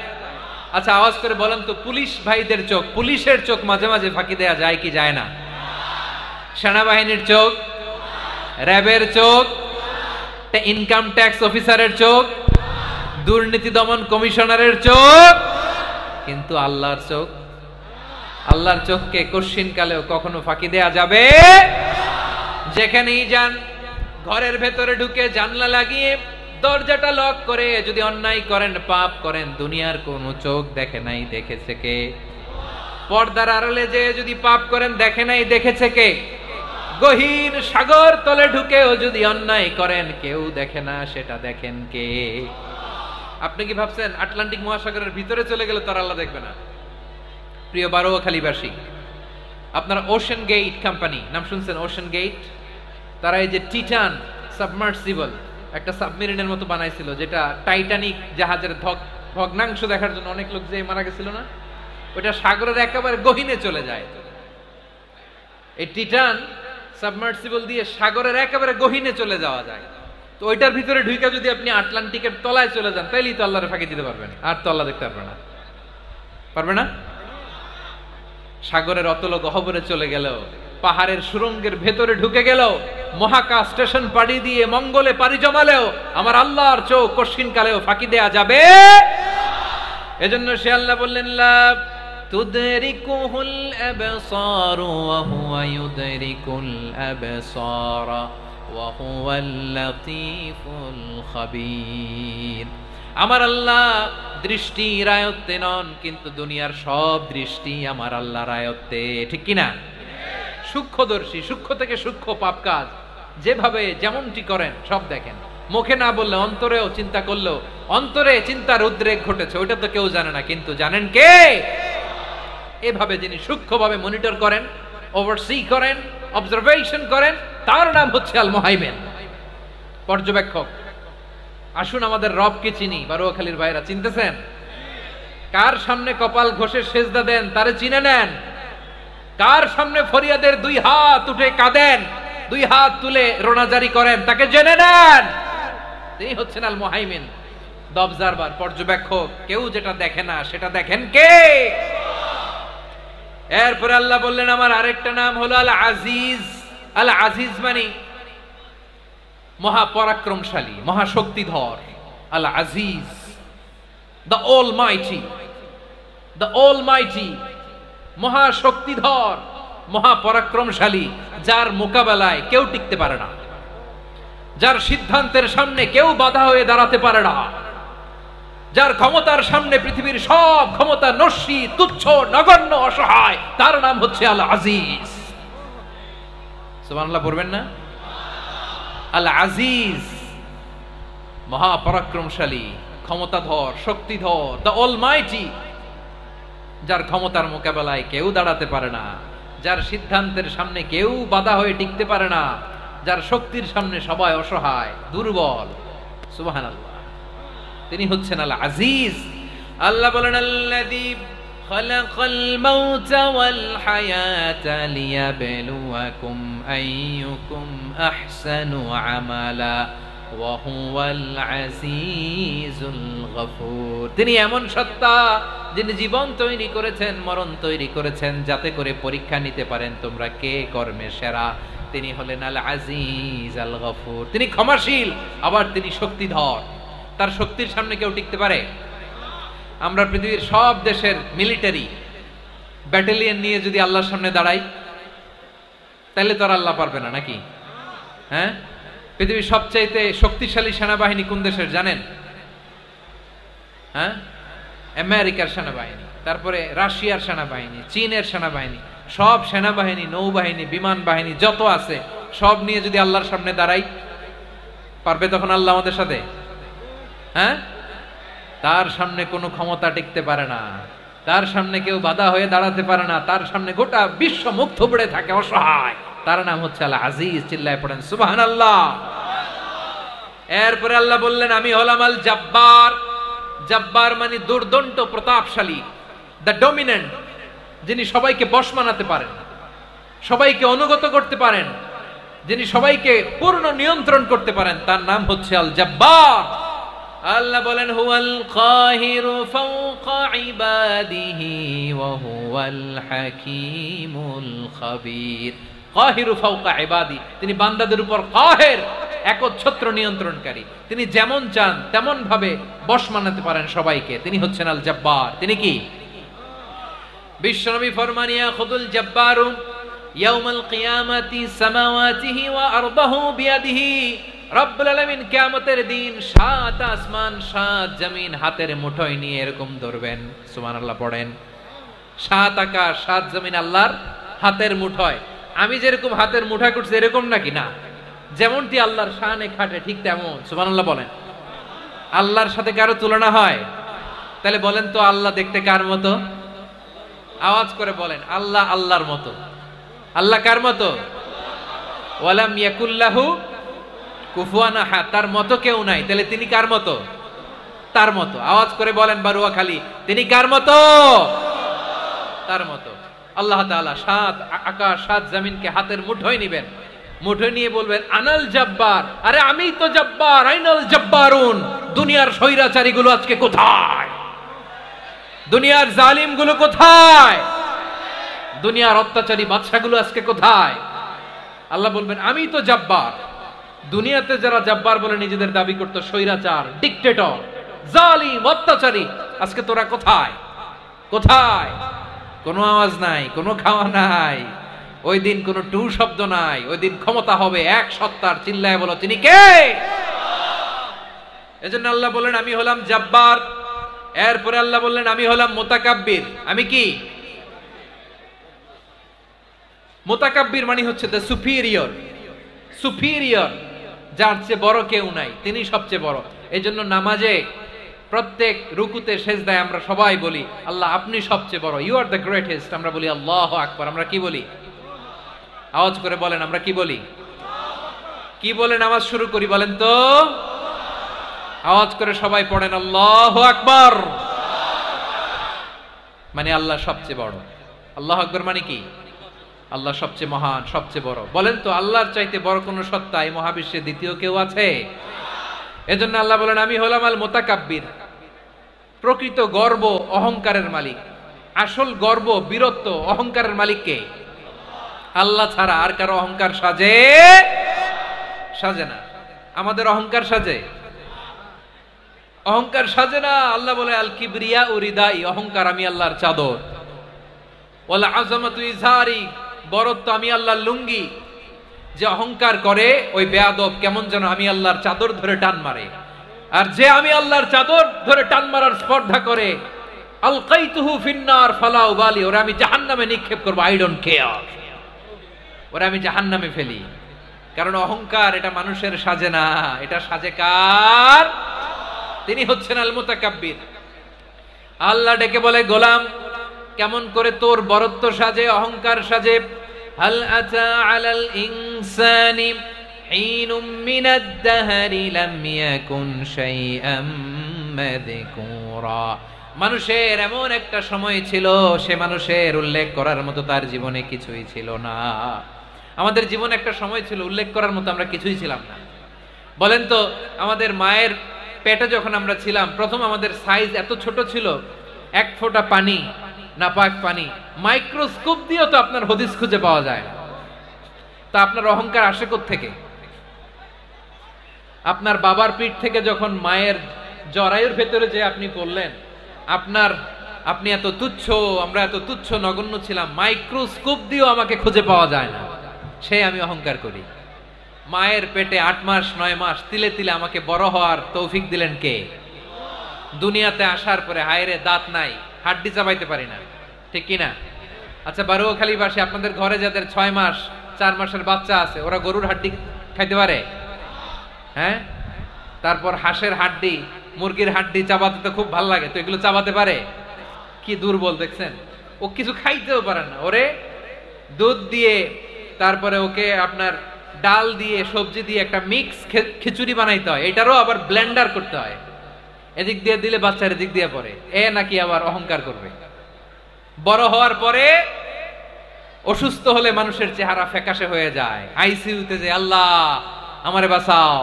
আচ্ছা আওয়াজ করে বলেন তো, পুলিশ ভাইদের চোখ, পুলিশের চোখ মাঝে মাঝে ফাঁকি দেয়া যায় কি যায় না? সেনাবাহিনীর চোখ, র্যাবের চোখ, ইনকাম ট্যাক্স অফিসারের চোখ, দুর্নীতি দমন কমিশনারের চোখ, কিন্তু আল্লাহর চোখ? আল্লাহর চোখকে কশিন কালেও কখনো ফাঁকি দেয়া যাবে? যেখানেই যান, ঘরের ভেতরে ঢুকে জানলা লাগিয়ে দরজাটা লক করে যদি অন্যায় করেন, পাপ করেন, দুনিয়ার কোনো চোখ দেখে নাই, দেখেছে কে? পর্দার আড়ালে যে যদি পাপ করেন, দেখে নাই, দেখেছে কে? গহীন সাগর তলে ঢুকেও যদি অন্যায় করেন, কেউ দেখে না, সেটা দেখেন কে? আপনি কি ভাবছেন আটলান্টিক মহাসাগরের ভিতরে চলে গেলে তো আল্লাহ দেখবে না? প্রিয় বারোয়াখালীবাসী, আপনারা ওশেন গেট কোম্পানি নাম শুনছেন? ওশেন গেট, তারা এই যে টিটান সাবমার্সিবল একটা সাবমেরিনের মতো বানাইছিল, যেটা টাইটানিক জাহাজের ভগ্নাংশ দেখার জন্য অনেক লোক যে মারা গেছিল না, ওটা সাগরের একেবারে গহীনে চলে যায়। এই টিটান সাবমার্সিবল দিয়ে সাগরের একেবারে গহীনে চলে যাওয়া যায়। তো ওইটার ভিতরে ঢুইকা যদি আপনি আটলান্টিকের তলায় চলে যান, তাইলেই তো আল্লাহরে ফাঁকি দিতে পারবেন, আর তো আল্লাহ দেখতে পারবে না। পারবে না? সাগরের অতল গহ্বরে চলে গেল, পাহাড়ের সুরঙ্গের ভেতরে ঢুকে গেল, মহাকাশ স্টেশন পাড়ি দিয়ে মঙ্গলে পাড়ি জমালেও আমার আল্লাহর চোখ কশিন কালেও ফাঁকি দেয়া যাবে। এজন্য সে আল্লাহ বললেন, লা তুদরিকুহুল আবসার ওয়া হুয়া ইউদরিকুল আবসার ওয়া হুয়াল লাতীফুল খাবীর। আমার আল্লাহ দৃষ্টির আয়ত্তে নন, কিন্তু দুনিয়ার সব দৃষ্টি আমার আল্লাহর আয়ত্তে, ঠিক কিনা? সূক্ষ্মদর্শী, সূক্ষ্ম থেকে সূক্ষ্ম পাপ কাজ যেভাবে যেমনটি করেন সব দেখেন। মুখে না বললে অন্তরেও চিন্তা করলেও অন্তরে চিন্তার উদ্রেক ঘটেছে, ওইটা তো কেউ জানে না, কিন্তু জানেন কে? এভাবে যিনি সূক্ষ্মভাবে মনিটর করেন, ওভারসি করেন, অবজারভেশন করেন, তার নাম হচ্ছে আল মুহাইমিন, পর্যবেক্ষক। আসুন আমাদের রবকে চিনি। বারোয়াখালীর ভাইরা চিনতেছেন? কার সামনে কপাল ঘষে সেজদা দেন তারে চিনে নেন। কার সামনে ফরিয়াদের দুই হাত উঠে কাঁদেন, দুই হাত তুলে রোনাজারি করেন, তাকে জেনে নেন। তিনি হচ্ছেন আল মুহাইমিন, দ্য অবজারভার, পর্যবেক্ষক। কেউ যেটা দেখে না সেটা দেখেন কে? এরপরে আল্লাহ বললেন আমার আরেকটা নাম হলো আল আজিজ। আল আজিজ মানে মহাপরাক্রমশালী, মহাশক্তিধর। আল আজিজ, দ্য অলমাইটি, দ্য অলমাইটি, মহাশক্তিধর, মহাপরাক্রমশালী, যার মোকাবেলায় কেউ টিকতে পারে না, যার সিদ্ধান্তের সামনে কেউ বাধা হয়ে দাঁড়াতে পারে না, যার ক্ষমতার সামনে পৃথিবীর সব ক্ষমতা নস্যি, তুচ্ছ, নগণ্য, অসহায়, তার নাম হচ্ছে আল আজিজ। সুবহানাল্লাহ পড়বেন না? আল আজিজ, মহাপরাক্রমশালী, ক্ষমতাধর, শক্তিধর, দ্য অলমাইটি, যার ক্ষমতার মোকাবেলায় কেউ দাঁড়াতে পারে না, যার সিদ্ধান্তের সামনে কেউ বাধা হয়ে টিকতে পারে না, যার শক্তির সামনে সবাই অসহায়, দুর্বল। সুবহানাল্লাহ, তিনি হচ্ছেন আল আজিজ। আল্লাহ বলেন আল্লাযী খালাকাল মাউতা ওয়াল হায়াতা লিয়াবলুয়াকুম আইয়ুকুম আহসানু আমালা ওয়া হুয়াল আজিজুল গফুর। তিনি এমন সত্তা যিনি জীবন তৈরি করেছেন, মরণ তৈরি করেছেন, যাতে করে পরীক্ষা নিতে পারেন তোমরা কে কর্মে সেরা। তিনি হলেন আল আজিজ আল গফুর। তিনি ক্ষমাশীল, আবার তিনি শক্তিধর। তার শক্তির সামনে কেউ টিকতে পারে? আমরা পৃথিবীর সব দেশের মিলিটারি ব্যাটালিয়ন নিয়ে যদি আল্লাহর সামনে দাঁড়াই, তাহলে তো আর আল্লাহ পারবে না, নাকি? হ্যাঁ, পৃথিবীর সবচাইতে শক্তিশালী সেনাবাহিনী কোন দেশের জানেন? হ্যাঁ, আমেরিকার সেনাবাহিনী, তারপরে রাশিয়ার সেনাবাহিনী, চীনের সেনাবাহিনী, সব সেনাবাহিনী, নৌবাহিনী, বিমান বাহিনী যত আছে সব নিয়ে যদি আল্লাহর সামনে দাঁড়াই, পারবে তখন আল্লাহ আমাদের সাথে? হ্যাঁ, তার সামনে কোনো ক্ষমতা টিকতে পারে না, তার সামনে কেউ বাধা হয়ে দাঁড়াতে পারে না, তার সামনে গোটা বিশ্ব মুখ থুবড়ে থাকে, অসহায়। তার নাম হচ্ছে আল আজিজ। চিল্লায় পড়েন সুবহানাল্লাহ। এরপরে আল্লাহ বললেন আমি হলাম আল জব্বার। জব্বার মানে দুর্দণ্ড, প্রতাপশালী, দ্য ডমিনেন্ট, যিনি সবাইকে বশ মানাতে পারেন, সবাইকে অনুগত করতে পারেন, যিনি সবাইকে পূর্ণ নিয়ন্ত্রণ করতে পারেন, তার নাম হচ্ছে আল জব্বার। আল্লাহ বলেন হুয়াল কাহিরু ফাওকা ইবাদিহি ওয়া হুয়াল হাকীমুল খাবীর। কাহিরু ফাওকা ইবাদি, তিনি বান্দাদের উপর কাহের, একচ্ছত্র নিয়ন্ত্রণকারী। তিনি যেমন চান তেমন ভাবে বশ মানাতে পারেন সবাইকে। তিনি হচ্ছেন আল জব্বার। তিনি কি? বিশ্বনবী ফরমান ইয়াখুদুল জব্বারু ইয়াউমাল কিয়ামাতি সামাওয়াতিহি ওয়া আরদাহু বিয়াদিহি। রব্বুল আলামিন কিয়ামতের দিন 7 আসমান 7 জমিন হাতের মুঠোয় নিয়ে এরকম ধরবেন। সুবহানাল্লাহ পড়েন। 7 আকাশ 7 জমিন আল্লাহর হাতের মুঠোয়। আমি যেরকম হাতের মুঠা করছি এরকম নাকি? না, যেমনটি আল্লাহর শানে খাটে ঠিক তেমন। সুবহানাল্লাহ বলেন। আল্লাহর সাথে কারো তুলনা হয়? তাহলে বলেন তো আল্লাহ দেখতে কার মতো? আওয়াজ করে বলেন, আল্লাহ আল্লাহর মতো। আল্লাহ কার মতো? ওয়ালাম ইয়াকুল্লাহু কুফুয়ান আহাদ, তার মতো কেউ নাই। তাহলে তিনি কার মতো? তার মতো। আওয়াজ করে বলেন বারুয়াখালী, তিনি কার মতো? তার মতো। আল্লাহ তাআলা 7 আকাশ 7 জমিনকে হাতের মুঠোয় নিবেন। মুঠোয় নিয়ে বলবেন আনাল জব্বার, আরে আমি তো জব্বার, আইনাল জব্বারুন। দুনিয়ার স্বৈরাচারী গুলো আজকে কোথায়? দুনিয়ার জালিম গুলো কোথায়? দুনিয়ার অত্যাচারী বাদশাগুলো আজকে কোথায়? আল্লাহ বলবেন আমি তো জব্বার। দুনিয়াতে যারা জব্বার বলে নিজেদের দাবি করত, স্বৈরাচার, ডিক্টেটর, জালিম, অত্যাচারী, আজকে তোরা কোথায়? কোথায়? কোনো আওয়াজ নাই, কোনো খাওয়া নাই, ওই দিন কোনো টু শব্দ নাই। ওই দিন ক্ষমতা হবে এক সত্তার। চিল্লায় বলো তিনি কে? এজন্য আল্লাহ বললেন আমি হলাম জব্বার। এরপরে আল্লাহ বললেন আমি হলাম মুতাকাব্বির। আমি কি? মুতাকাব্বির মানে হচ্ছে দ্য সুপিরিয়র। সুপিরিয়র, যার চেয়ে বড় কেউ নাই, তিনি সবচেয়ে বড়। এই জন্য নামাজে প্রত্যেক রুকুতে সেজদায় আমরা সবাই বলি আল্লাহ আপনি সবচেয়ে বড়, ইউ আর দ্য গ্রেটেস্ট। আমরা বলি আল্লাহু আকবার। আমরা কি বলি? আওয়াজ করে বলেন, আমরা কি বলি? কি বলে নামাজ শুরু করি বলেন তো? আওয়াজ করে সবাই পড়েন আল্লাহু আকবার। মানে আল্লাহ সবচেয়ে বড়। আল্লাহু আকবার মানে কি? আল্লাহ সবচেয়ে মহান, সবচেয়ে বড়। বলেন তো আল্লাহর চাইতে বড় কোন সত্তা এই মহাবিশ্বে দ্বিতীয় কেউ আছে? এজন্য আল্লাহ বলেন আমি হলাম আল মুতাকাব্বির। প্রকৃত গর্ব অহংকারের মালিক। আসল গর্ব, বীরত্ব, অহংকারের মালিক কে? আল্লাহ ছাড়া আর কারো অহংকার সাজে? সাজে না। আমাদের অহংকার সাজে? অহংকার সাজে না। আল্লাহ বলে আল কিবরিয়া উরিদাই, অহংকার আমি আল্লাহর চাদর। ওয়াল আযামাতু ইজারি, বড়ত্ব আমি আল্লাহর লুঙ্গি। যে অহংকার করে ওই বেয়াদব কেমন যেন আমি আল্লাহর চাদর ধরে টান মারে। আর যে আমি আল্লাহর চাদর ধরে টান মারার স্পর্ধা করে আলকাইতুহু ফিন্নার ফালা উবালি, ওরা আমি জাহান্নামে নিক্ষেপ করব, আই ডোন্ট কেয়ার। ওরা আমি জাহান্নামে ফেলি। কারণ অহংকার এটা মানুষের সাজে না, এটা সাজে কার? তিনি হচ্ছেন আল মুতাকাব্বির। আল্লাহ ডেকে বলে গোলাম কেমন করে তোর বরত্ব সাজে, অহংকার সাজে? হাল আতা আলাল ইনসানি হিনুম মিনাদ দাহরি লাম ইয়াকুন শাইআম মাযকুরা। মানুষের এমন একটা সময় ছিল, সে মানুষের উল্লেখ করার মতো তার জীবনে কিছুই ছিল না। আমাদের জীবনে একটা সময় ছিল উল্লেখ করার মতো আমরা কিছুই ছিলাম না। বলেন তো আমাদের মায়ের পেটে যখন আমরা ছিলাম, প্রথম আমাদের সাইজ এত ছোট ছিল, এক ফোঁটা পানি, নাপাক পানি, মাইক্রোস্কোপ দিয়েও তো আপনার হদিস খুঁজে পাওয়া যায় না। তা আপনার অহংকার আসে কোত্থেকে? আপনার বাবার পিঠ থেকে যখন মায়ের জরায়ুর ভেতরে যে আপনি পড়লেন, আপনি এত তুচ্ছ, আমরা এত তুচ্ছ নগণ্য ছিলাম, মাইক্রোস্কোপ দিয়েও আমাকে খুঁজে পাওয়া যায় না, সে আমি অহংকার করি। মায়ের পেটে 8 মাস 9 মাস তিলে তিলে আমাকে বড় হওয়ার তৌফিক দিলেন কে? দুনিয়াতে আসার পরে হায়রে দাঁত নাই, হাড্ডি চাবাইতে পারি না, ঠিক কিনা? আচ্ছা বারুয়াখালীবাসী, আপনাদের ঘরে যাদের 6 মাস 4 মাসের বাচ্চা আছে, ওরা গরুর হাড্ডি খাইতে পারে? হ্যাঁ। তারপর হাঁসের হাড্ডি, মুরগির হাড্ডি চাবাতে তো খুব ভালো লাগে, তো এগুলো চাবাতে পারে? কি দুর্বল দেখছেন, ও কিছু খাইতেও পারে না। ওরে দুধ দিয়ে, তারপরে ওকে আপনার ডাল দিয়ে, সবজি দিয়ে একটা মিক্স খিচুড়ি বানাইতে হয়, এটারও আবার ব্লেন্ডার করতে হয়। এদিক দিয়ে দিলে বাচ্চার এদিক দিয়ে পড়ে, এ নাকি আবার অহংকার করবে। বড় হওয়ার পরে অসুস্থ হলে মানুষের চেহারা ফ্যাকাশে হয়ে যায়, আইসিইউতে যে আল্লাহ আমারে বাঁচাও,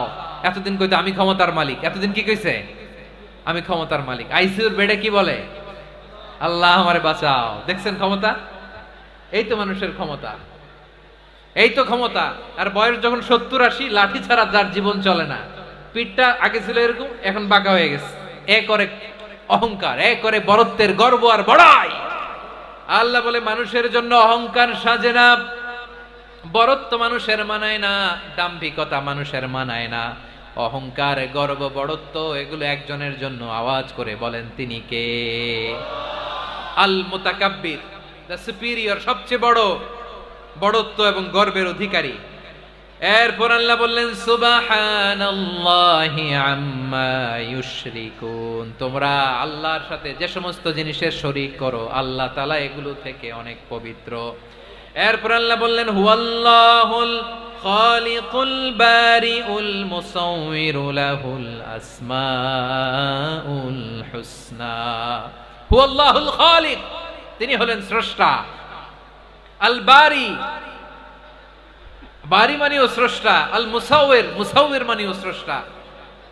এতদিন কইতো আমি ক্ষমতার মালিক, এতদিন কি কইছে? আমি ক্ষমতার মালিক। আইসিইউর বেডে কি বলে? আল্লাহ আমারে বাঁচাও। দেখছেন ক্ষমতা? এই তো মানুষের ক্ষমতা, এই তো ক্ষমতা। আর বয়স যখন 70-80, লাঠি ছাড়া যার জীবন চলে না। পিঠটা আগে ছিল এরকম, এখন বাঁকা হয়ে গেছে। এ করে অহংকার, এ করে বড়ত্বের গর্ব আর বড়াই। আল্লাহ বলে মানুষের জন্য অহংকার সাজে না, বড়ত্ব মানুষের মানায় না, দাম্ভিকতা মানুষের মানায় না, অহংকার, গর্ব, বড়ত্ব এগুলো একজনের জন্য। আওয়াজ করে বলেন তিনি কে? আল মুতাকাব্বির, দ্য সুপিরিয়র, সবচেয়ে বড়, বড়ত্ব এবং গর্বের অধিকারী। এরপর আল্লাহ বললেন সুবহানাল্লাহি আম্মা ইউশরিকুন, তোমরা আল্লাহর সাথে যে সমস্ত জিনিসের শরীক করো আল্লাহ তাআলা এগুলো থেকে অনেক পবিত্র। এরপর আল্লাহ বললেন হুয়াল্লাহুল খালিকুল বারিউল মুসাউবিরু লাহুল আসমাউল হুসনা। হুয়াল্লাহুল খালিক, তিনি হলেন স্রষ্টা। আল বারি, বারি মানেও স্রষ্টা। আল মুসাউবির, মুসাউবির মানেও স্রষ্টা।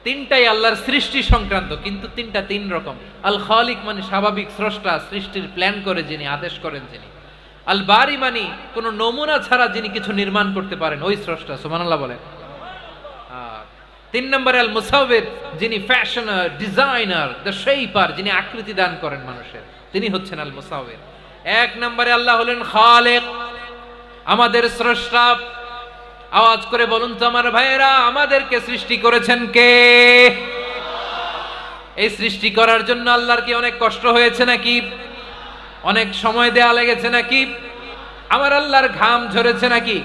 তিনটাই আল্লাহর সৃষ্টি সংক্রান্ত, কিন্তু তিনটা তিন রকম। আল খালিক মানে স্বাভাবিক স্রষ্টা, সৃষ্টির প্ল্যান করে যিনি, আদেশ করেন যিনি। আল বারি মানে কোন নমুনা ছাড়া যিনি কিছু নির্মাণ করতে পারেন, ওই স্রষ্টা। সুবহানাল্লাহ বলেন। তিন নম্বরে আল মুসাউবির, যিনি ফ্যাশনার, ডিজাইনার, দ্য শেপার, যিনি আকৃতি দান করেন মানুষের, তিনি হচ্ছেন আল মুসাউবির। এক নম্বরে আল্লাহ হলেন খালিক, আমাদের স্রষ্টা। আওয়াজ করে বলুন তো আমার ভাইয়েরা, আমাদেরকে সৃষ্টি করেছেন কে? এই সৃষ্টি করার জন্য আল্লাহর কি অনেক কষ্ট হয়েছে নাকি? অনেক সময় দেয়া লেগেছে নাকি? আমার আল্লাহর ঘাম ঝরেছে নাকি?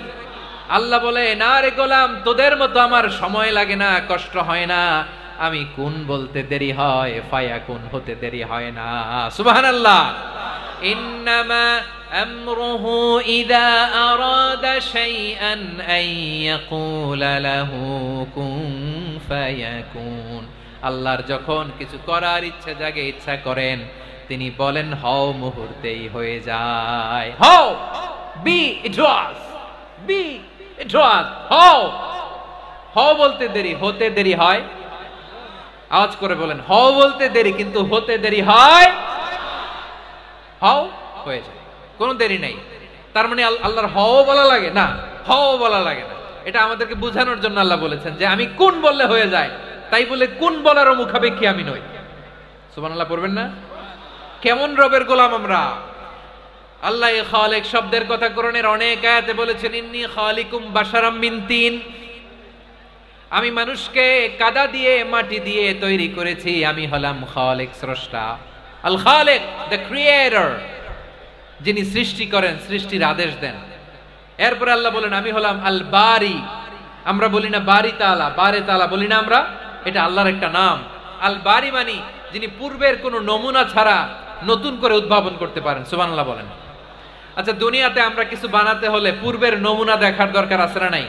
আল্লাহ বলে, না রে গোলাম, তোদের মতো আমার সময় লাগে না, কষ্ট হয় না। আমি কুন বলতে দেরি হয়, ফায়াকুন হতে দেরি হয় না। সুবহানাল্লাহ। ইন্নামা আমরুহু ইযা আরাদা শাইআন আন ইয়াকুলা লাহু কুন ফায়াকুন। আল্লাহর যখন কিছু করার ইচ্ছা জাগে, ইচ্ছা করেন, তিনি বলেন হও, মুহূর্তেই হয়ে যায়। হও, বি ইট ওয়াজ, বি ইট ওয়াজ। হও, হও বলতে দেরি, হতে দেরি হয়। আওয়াজ করে বলেন, হও বলতে দেরি, কিন্তু হতে দেরি হয়। হও, হয়ে যায়, কোনো দেরি নাই। তার মানে আল্লাহর হও বলা লাগে না, হও বলা লাগে না। এটা আমাদেরকে বোঝানোর জন্য আল্লাহ বলেছেন যে আমি কোন বললে হয়ে যায়, তাই বলে কোন বলারও মুখাপেক্ষী আমি নই। সুবহানাল্লাহ পড়বেন না? কেমন রবের গোলাম আমরা! আল্লাহ খালিক শব্দের কথা কোরআনের অনেক আয়াতে বলেছেন, ইন্নী খালিকুম বাশারাম মিন তিন, আমি মানুষকে কাদা দিয়ে, মাটি দিয়ে তৈরি করেছি। আমি হলাম খালিক, স্রষ্টা। আল খালিক, দ্য ক্রিয়েটর, যিনি সৃষ্টি করেন, সৃষ্টির আদেশ দেন। এরপরে আল্লাহ বলেন আমি হলাম আল বারি। আমরা বলি না বারি তাআলা, বারে তাআলা বলি না আমরা, এটা আল্লাহর একটা নাম। আল বারি মানে যিনি পূর্বের কোনো নমুনা ছাড়া নতুন করে উদ্ভাবন করতে পারেন। সুবহানাল্লাহ বলেন। আচ্ছা, দুনিয়াতে আমরা কিছু বানাতে হলে পূর্বের নমুনা দেখার দরকার আছে না নাই?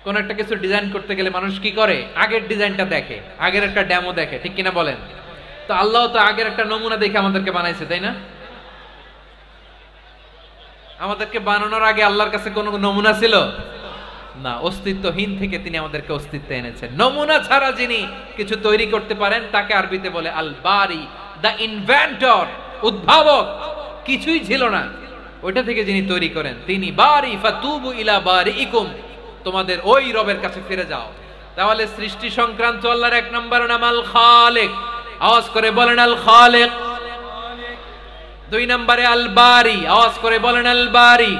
কোন একটা কিছু ডিজাইন করতে গেলে মানুষ কি করে? আগের ডিজাইনটা দেখে, আগের একটা ডেমো দেখে, ঠিক কিনা বলেন? তো আল্লাহ তো আগের একটা নমুনা দেখে আমাদেরকে বানাইছে, তাই না? আমাদেরকে বানানোর আগে আল্লাহর কাছে কোনো নমুনা ছিল না, অস্তিত্বহীন থেকে তিনি আমাদেরকে অস্তিত্বে এনেছেন। নমুনা ছাড়া যিনি কিছু তৈরি করতে পারেন তাকে আরবিতে বলে আল বারি, দ্য ইনভেন্টর, উদ্ভাবক। কিছুই ছিল না, ওইটা থেকে যিনি তৈরি করেন তিনি বারি। ফাতুবু ইলা বারিইকুম, তোমাদের ওই রবের কাছে ফিরে যাও। তাহলে সৃষ্টি সংক্রান্ত আল্লাহর এক নম্বর নাম আল খালিক। আওয়াজ করে বলেন আল খালিক। দুই নম্বরে আল বারি। আওয়াজ করে বলেন আল বারি।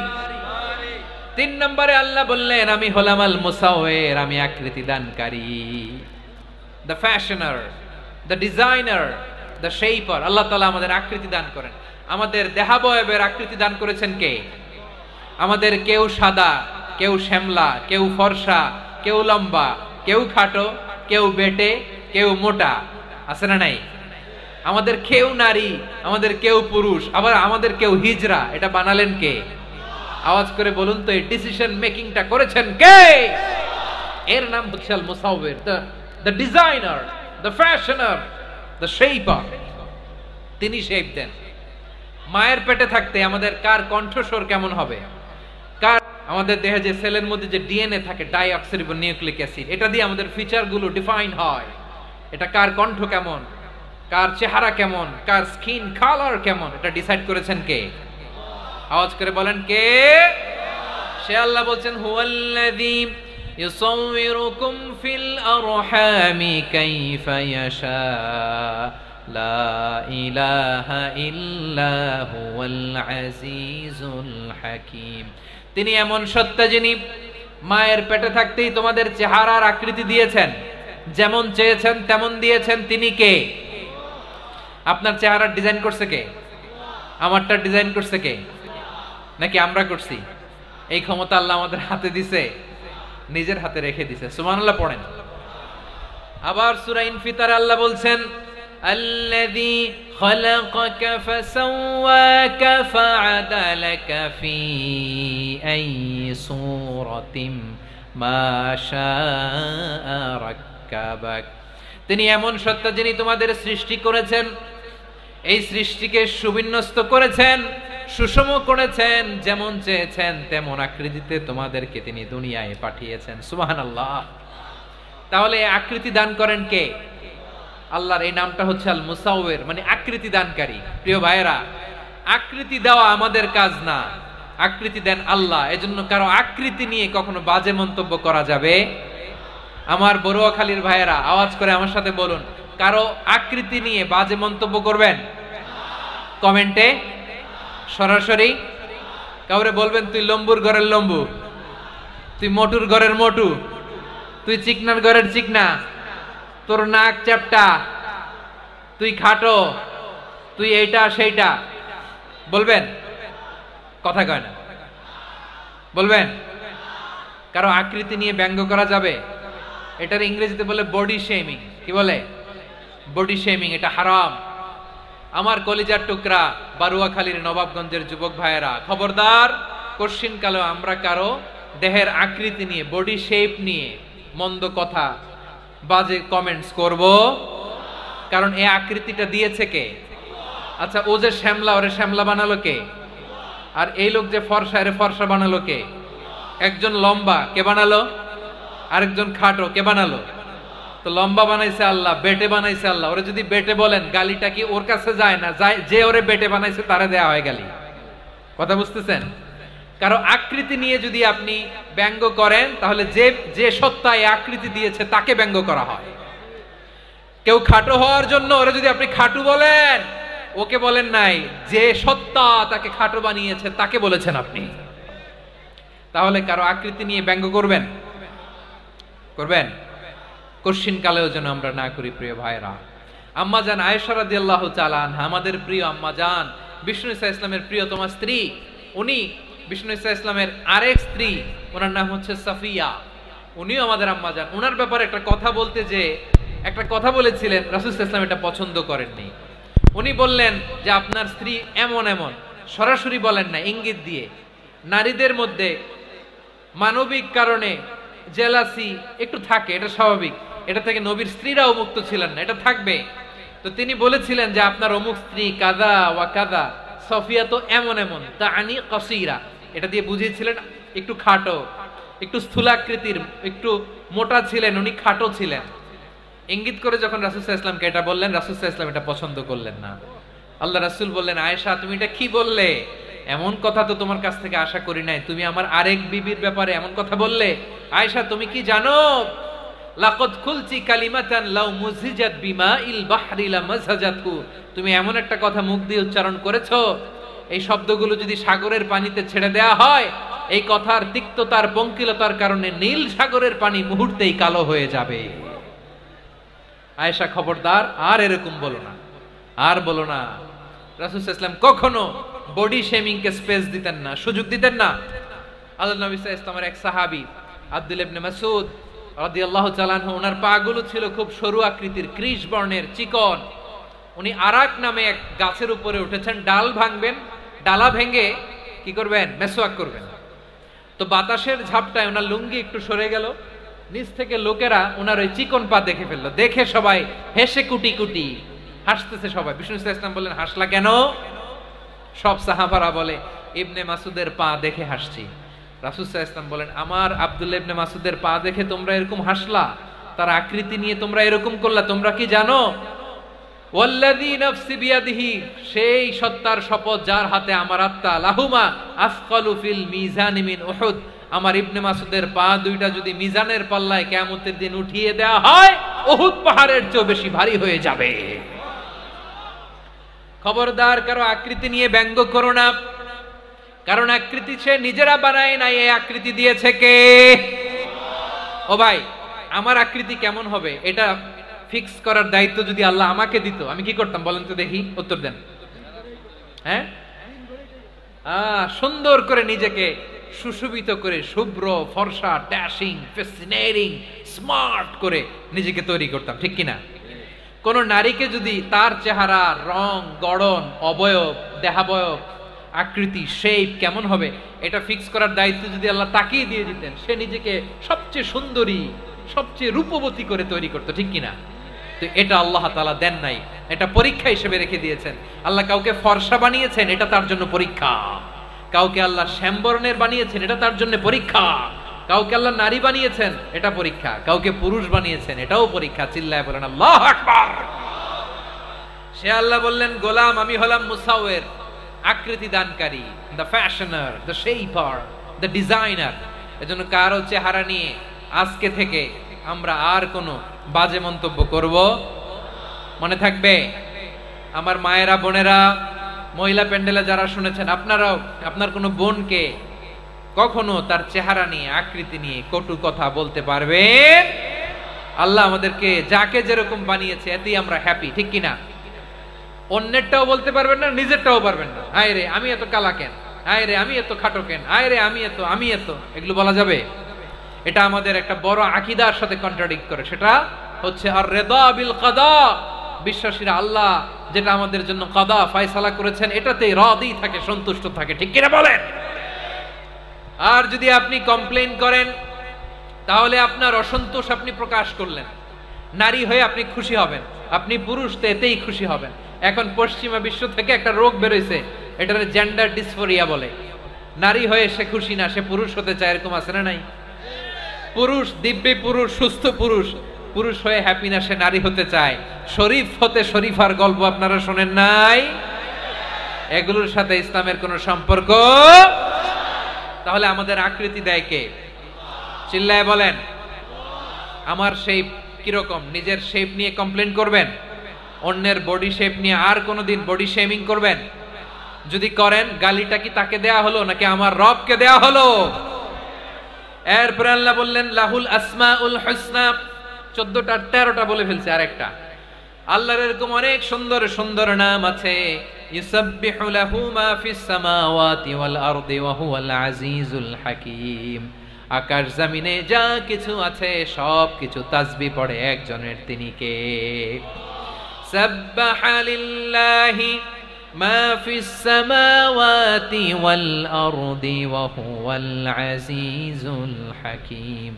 তিন নম্বরে আল্লাহ বললেন আমি হলাম আল মুসাউবির, আমি আকৃতি দানকারী, the fashioner, the designer, the shaper. Allah তাআলা আমাদের আকৃতি দান করেন। আমাদের দেহাবয়বের আকৃতি দান করেছেন কে? আমাদের কেউ সাদা, কেউ শ্যামলা, কেউ ফর্সা, কেউ লম্বা, কেউ খাটো, কেউ বেটে, কেউ মোটা, আছে না নাই? আমাদের কেউ নারী, আমাদের কেউ পুরুষ, আবার আমাদের কেউ হিজড়া। এটা বানালেন কে? আওয়াজ করে বলুন তো, এই ডিসিশন মেকিংটা করেছেন কে? এর নাম হচ্ছে আল মুসাউবির, the designer, the fashioner, the shaper. তিনি শেপ দেন। মায়ের পেটে থাকতে আমাদের কার কণ্ঠস্বর কেমন হবে, কার আমাদের দেহে যে সেলের মধ্যে যে ডিএনএ থাকে, ডাইঅক্সিরিবো নিউক্লিক অ্যাসিড, এটা দিয়ে আমাদের ফিচারগুলো ডিফাইন হয়। এটা কার কণ্ঠ কেমন, কার চেহারা কেমন, কার স্কিন কালার কেমন, এটা ডিসাইড করেছেন কে? আওয়াজ করে বলেন কে? সে আল্লাহ বলছেন হুয়াল্লাযী ইউসাউবিরুকুম ফিল আরহামি কাইফা ইয়াশা লা ইলাহা ইল্লা হুয়াল আজিজুল হাকীম। তিনি এমন সত্তা যিনি মায়ের পেটে থাকতেই তোমাদের চেহারার আকৃতি দিয়েছেন, যেমন চেয়েছেন তেমন দিয়েছেন। তিনি কে? আপনার চেহারার ডিজাইন করছে কে? আমারটা ডিজাইন করছে কে? নাকি আমরা করছি? এই ক্ষমতা আল্লাহ আমাদের হাতে দিছে, নিজের হাতে রেখে দিছে। সুবহানাল্লাহ পড়েন। আবার সূরা ইনফিতার আল্লাহ বলছেন, আল্লাযী খালাকাকা ফাসাওয়াকা ফাআদালাকা ফি আইয়ি সূরাতিন মা শাআ রাক্কাবাক। তিনি এমন সত্তা যিনি তোমাদের সৃষ্টি করেছেন, এই সৃষ্টিকে সুবিন্যস্ত করেছেন, সুষম করেছেন, যেমন চেয়েছেন তেমন আকৃতিতে তোমাদেরকে তিনি দুনিয়ায় পাঠিয়েছেন। সুবহানাল্লাহ। তাহলে আকৃতি দান করেন কে? আল্লাহর এই নামটা হচ্ছে আল মুসাউবির, মানে আকৃতি দানকারী। প্রিয় ভাইয়েরা, আকৃতি দেওয়া আমাদের কাজ না, আকৃতি দেন আল্লাহ। এজন্য কারো আকৃতি নিয়ে কখনো বাজে মন্তব্য করা যাবে। আমার বড়ুয়াখালীর ভাইয়েরা আওয়াজ করে আমার সাথে বলুন, কারো আকৃতি নিয়ে বাজে মন্তব্য করবেন? কমেন্টে সরাসরি কাউরে বলবেন তুই লম্বুর ঘরের লম্বু, তুই মোটুর ঘরের মোটু, তুই চিকনার ঘরের চিকনা, তোর নাক চ্যাপটা, তুই খাটো, তুই এইটা সেইটা বলবেন? কথা কয় না, বলবেন? কারো আকৃতি নিয়ে ব্যঙ্গ করা যাবে? এটার ইংরেজিতে বলে বডি শেমিং। কি বলে? Body shaming. এটা হারাম। আমার কলিজার টুকরা বারুয়াখালীর নবাবগঞ্জের যুবক ভাইয়েরা, খবরদার, কোশ্চিন কালো আমরা কারো দেহের আকৃতি নিয়ে, বডি শেপ নিয়ে মন্দ কথা, বাজে কমেন্টস করব। কারণ এই আকৃতিটা দিয়েছে কে? আচ্ছা, ও যে শ্যামলা, ওরে শ্যামলা বানালো কে? আর এই লোক যে ফর্সা, এরে ফর্সা বানালো কে? একজন লম্বা, কে বানালো? আরেকজন খাটো, কে বানালো? তো লম্বা বানাইছে আল্লাহ, বেটে বানাইছে আল্লাহ। ওরে যদি বেটে বলেন, গালিটা কি ওর কাছে যায় না? যায়। যে ওরে বেটে বানাইছে তারে দেয়া হয় গালি। কথা বুঝতেছেন? কারো আকৃতি নিয়ে যদি আপনি ব্যঙ্গ করেন, তাহলে যে সত্তা এই আকৃতি দিয়েছে তাকে ব্যঙ্গ করা হয়। কেউ খাটো হওয়ার জন্য ওরে যদি আপনি খাটু বলেন, ওকে বলেন নাই, যে সত্তা তাকে খাটো বানিয়েছে তাকে বলেছেন আপনি। তাহলে কারো আকৃতি নিয়ে ব্যঙ্গ করবেন? করবেন? কোশ্চিন কালেও যেন আমরা না করি। প্রিয় ভাইরা, আম্মাজান আয়েশা রাদিয়াল্লাহু তাআলা আনহা, আমাদের প্রিয় আম্মাজান, বিষ্ণু ইসা ইসলামের প্রিয়তমা স্ত্রী, উনি বিষ্ণু ইসা ইসলামের আরেক স্ত্রী, ওনার নাম হচ্ছে সাফিয়া, উনিও আমাদের আম্মাজান। ওনার ব্যাপারে একটা কথা বলতে যে একটা কথা বলেছিলেন, রাসূল সাল্লাল্লাহু আলাইহি ওয়াসাল্লাম এটা পছন্দ করেননি। উনি বললেন যে আপনার স্ত্রী এমন এমন, সরাসরি বলেন না, ইঙ্গিত দিয়ে। নারীদের মধ্যে মানবিক কারণে জেলাসি একটু থাকে, এটা স্বাভাবিক। এটা থেকে নবীর স্ত্রীরাও মুক্ত ছিলেন না, এটা থাকবে। তো তিনি বলেছিলেন যে আপনার অমুক স্ত্রী কাদা ওয়া কাদা, সফিয়া তো এমন এমন, তাআনি কাসীরা, এটা দিয়ে বুঝিয়েছিলেন একটু খাটো, একটু স্থূলাকৃতির, একটু মোটা ছিলেন, উনি খাটো ছিলেন। ইঙ্গিত করে যখন রাসূল সাল্লাল্লাহু আলাইহি ওয়াসাল্লামকে এটা বললেন, রাসূল সাল্লাল্লাহু আলাইহি ওয়াসাল্লাম এটা পছন্দ করলেন না। আল্লাহ রাসূল বললেন, আয়েশা তুমি এটা কি বললে? এমন কথা তো তোমার কাছ থেকে আশা করি নাই। তুমি আমার আরেক বিবির ব্যাপারে এমন কথা বললে। আয়েশা তুমি কি জানো, লাকাদ কুলতি কালিমাতান লাউ মুযিজাত বিমাইল বাহরি লামাযাজাতহু, তুমি এমন একটা কথা মুখ দিয়ে উচ্চারণ করেছো, এই শব্দগুলো যদি সাগরের পানিতে ছেড়ে দেয়া হয়, এই কথার তিক্ততার পঙ্কিলতার কারণে নীল সাগরের পানি মুহূর্তেই কালো হয়ে যাবে। আয়েশা খবরদার, আর এরকম বলো না, আর বলো না। রাসূল সাল্লাল্লাহু আলাইহি ওয়াসাল্লাম কখনো বডি শেমিং কে স্পেস দিতেন না, সুযোগ দিতেন না। আল্লাহর নবী সাল্লাল্লাহু আলাইহি ওয়াসাল্লামের এক সাহাবী আব্দুল্লাহ ইবনে মাসউদ রাদিয়াল্লাহু তাআলা আনহু, ওনার পাগুলো ছিল খুব সরু আকৃতির, কৃশ বর্ণের, চিকন। উনি আরাক নামে এক গাছের উপরে উঠেছেন, ডাল ভাঙবেন, ডালা ভেঙে কি করবেন? মেসওয়াক করবেন। তো বাতাসের ঝাপটায় ওনার লুঙ্গি একটু সরে গেল, নিচ থেকে লোকেরা ওনার ওই চিকন পা দেখে ফেললো। দেখে সবাই হেসে কুটি কুটি হাসতেছে সবাই। বিষ্ণু সাল্লাল্লাহু আলাইহি ওয়াসাল্লাম বললেন, হাসলা কেন? সব সাহাবারা বলে, ইবনে মাসুদের পা দেখে হাসছি। রাসূল সাল্লাল্লাহু আলাইহি ওয়াসাল্লাম বলেন, আমার আব্দুল্লাহ ইবনে মাসুদের পা দেখে তোমরা এরকম হাসলা, তার আকৃতি নিয়ে তোমরা এরকম করলা, তোমরা কি জানো? ওয়াল্লাযী নাফসি বিয়াদিহি, সেই সত্তার শপথ যার হাতে আমার আত্মা, লাহুমা আসকালু ফিল মিজানি মিন উহুদ, আমার ইবনে মাসুদের পা দুইটা যদি মিজানের পাল্লায় কিয়ামতের দিন উঠিয়ে দেওয়া হয়, উহুদ পাহাড়ের চেয়ে বেশি ভারী হয়ে যাবে। খবরদার কারো আকৃতি নিয়ে ব্যঙ্গ করো না। কারণ আকৃতি সে নিজেরা বানায় নাই, এই আকৃতি দিয়েছে কে? ও ভাই, আমার আকৃতি কেমন হবে এটা ফিক্স করার দায়িত্ব যদি আল্লাহ আমাকে দিত, আমি কি করতাম বলেন তো দেখি, উত্তর দেন। হ্যাঁ, সুন্দর করে নিজেকে সুশোভিত করে, শুভ্র ফর্সা, ড্যাশিং, ফ্যাসিনেটিং, স্মার্ট করে নিজেকে তৈরি করতাম, ঠিক কিনা? কোন নারীকে যদি তার চেহারা, রং, গড়ন, অবয়ব, দেহাবয়ব, আকৃতি, শেপ কেমন হবে এটা ফিক্স করার দায়িত্ব যদি আল্লাহ তাকিয়ে দিয়ে দিতেন, সে নিজেকে সবচেয়ে সুন্দরী, সবচেয়ে রূপবতী করে তৈরি করতো, ঠিক কিনা? তো এটা আল্লাহ তাআলা দেন নাই, এটা পরীক্ষা হিসেবে রেখে দিয়েছেন। আল্লাহ কাউকে ফর্সা বানিয়েছেন, এটা তার জন্য পরীক্ষা। কাউকে আল্লাহ শ্যামবর্ণের বানিয়েছেন, এটা তার জন্য পরীক্ষা। কাউকে আল্লাহ নারী বানিয়েছেন, এটা পরীক্ষা। কাউকে পুরুষ বানিয়েছেন, এটাও পরীক্ষা। চিল্লায় বলেন আল্লাহু আকবার। সে আল্লাহ বললেন, গোলাম আমি হলাম মুসাওয়ির, আকৃতি দানকারী, the fashioner, the shaper, the designer. এজন্য কারো চেহারা নিয়ে আজকে থেকে আমরা আর কোনো বাজে মন্তব্য করব মনে থাকবে? আমার মায়েরা, বোনেরা, মহিলা প্যান্ডেলে যারা শুনেছেন, আপনারাও আপনার কোনো বোনকে কখনো তার চেহারা নিয়ে, আকৃতি নিয়ে কটু কথা বলতে পারবেন? আল্লাহ আমাদেরকে যাকে যেরকম বানিয়েছে এতেই আমরা হ্যাপি, ঠিক কিনা? অন্যেরটাও বলতে পারবেন না, নিজেরটাও পারবেন না। আয় রে আমি এত কালা কেন, আয় রে আমি এত খাটো কেন, আয় রে আমি এত, এগুলো বলা যাবে? এটা আমাদের একটা বড় আকীদার সাথে কন্ট্রাডিক্ট করে। সেটা হচ্ছে আর রিদা বিল কাদা। বিশ্বাসীরা আল্লাহ যেটা আমাদের জন্য কাদা ফয়সালা করেছেন এটাতেই রাদি থাকে, সন্তুষ্ট থাকে, ঠিক কিনা বলেন? আর যদি আপনি কমপ্লেইন করেন তাহলে আপনার অসন্তোষ আপনি প্রকাশ করলেন। নারী হয়ে আপনি খুশি হবেন, আপনি পুরুষ তো এতেই খুশি হবেন। এখন পশ্চিমা বিশ্ব থেকে একটা রোগ বেরোইছে, এটার জেন্ডার ডিসফোরিয়া বলে। নারী হয়ে সে খুশি না, সে পুরুষ হতে চায়, এরকম আছে না নাই? পুরুষ, দিব্যি পুরুষ, সুস্থ পুরুষ, পুরুষ হয়ে হ্যাপি না, সে নারী হতে চায়। শরীফ হতে শরীফার গল্প আপনারা শোনেন নাই? এগুলোর সাথে ইসলামের কোনো সম্পর্ক? তাহলে আমাদের আকৃতি দেয় কে? চিল্লায় বলেন। আমার শেপ কিরকম, নিজের শেপ নিয়ে কমপ্লেন করবেন? অন্যের বডি শেপ নিয়ে আর কোনোদিন বডি শেমিং করবেন? যদি করেন, গালিটা কি তাকে দেয়া হলো নাকি আমার রবকে দেয়া হলো? এরপর আল্লাহ বললেন লাহুল আসমাউল হুসনা, 14টা 13টা বলে ফেলছে আরেকটা। আল্লাহর এরকম অনেক সুন্দর সুন্দর নাম আছে। ইউসাব্বিহু লাহু মা ফিস সামাওয়াতি ওয়াল আরদি ওয়া হুয়াল আজিজুল হাকীম। আকাশ জমিনে যা কিছু আছে সব কিছু তাসবিহ পড়ে একজনের, তিনি কে? সাব্বাহা লিল্লাহি মা ফিস সামাওয়াতি ওয়াল আরদি ওয়া হুয়াল আজিজুল হাকীম।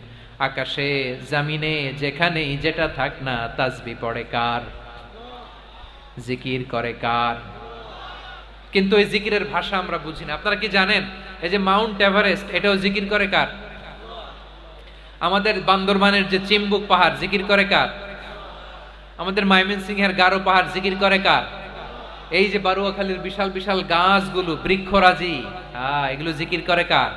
আকাশে জমিনে যেখানেই যেটা থাক না, তাসবিহ পড়ে কার? জিকির করে কার? কিন্তু এই জিকিরের ভাষা আমরা বুঝি না। আপনারা কি জানেন এই যে মাউন্ট এভারেস্ট, এটাও জিকির করে কার? আমাদের বান্দরবানের যে চিম্বুক পাহাড়, জিকির করে কার? আমাদের ময়মনসিংহের গারো পাহাড়, জিকির করে কার? এই যে বারুয়াখালীর বিশাল বিশাল গাছগুলো, বৃক্ষরাজি, এগুলো জিকির করে কার?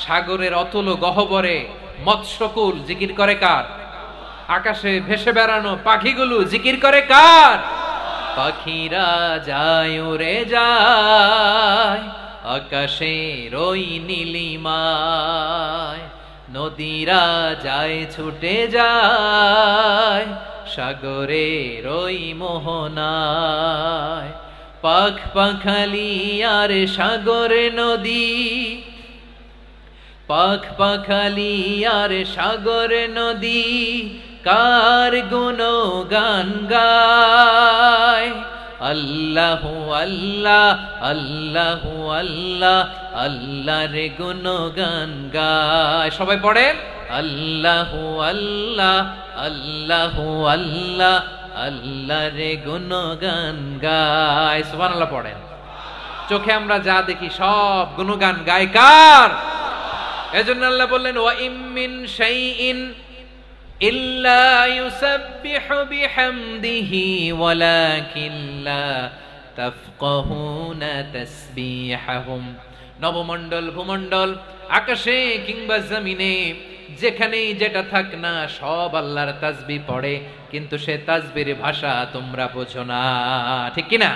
সাগরের অতল গহ্বরে মৎস্যকুল, জিকির করে কার? আকাশে ভেসে বেড়ানো পাখিগুলো, জিকির করে কার? পাখিরা যায় উড়ে যায় আকাশের ওই নীলিমায়, নদীরা যায় ছুটে যায় সাগরের ওই মোহনায়। পাখ পাখালি আর সাগর নদী, পাখ পাখালি আর সাগর নদী কার গুণগান গায়। আল্লাহু আল্লাহ আল্লাহু আল্লাহ আল্লাহর গুণগান গায়। সবাই পড়েন আল্লাহু আল্লাহ আল্লাহু আল্লাহ আল্লাহর গুণগান গায়। সুবহানাল্লাহ পড়েন। চোখে আমরা যা দেখি সব গুণগান গায় কার? এজন্য আল্লাহ বললেন ওয়া ইম মিন শাইইন ইল্লা ইউসাব্বিহু বিহামদিহি ওয়ালাকিন লা তাফকাহুনা তাসবিহাহুম। নবমণ্ডল, ভূমণ্ডল, আকাশে কিংবা জমিনে যেখানেই যেটা থাক না সব আল্লাহর তাসবিহ পড়ে, কিন্তু সে তাসবির ভাষা তোমরা বোঝো না, ঠিক কিনা?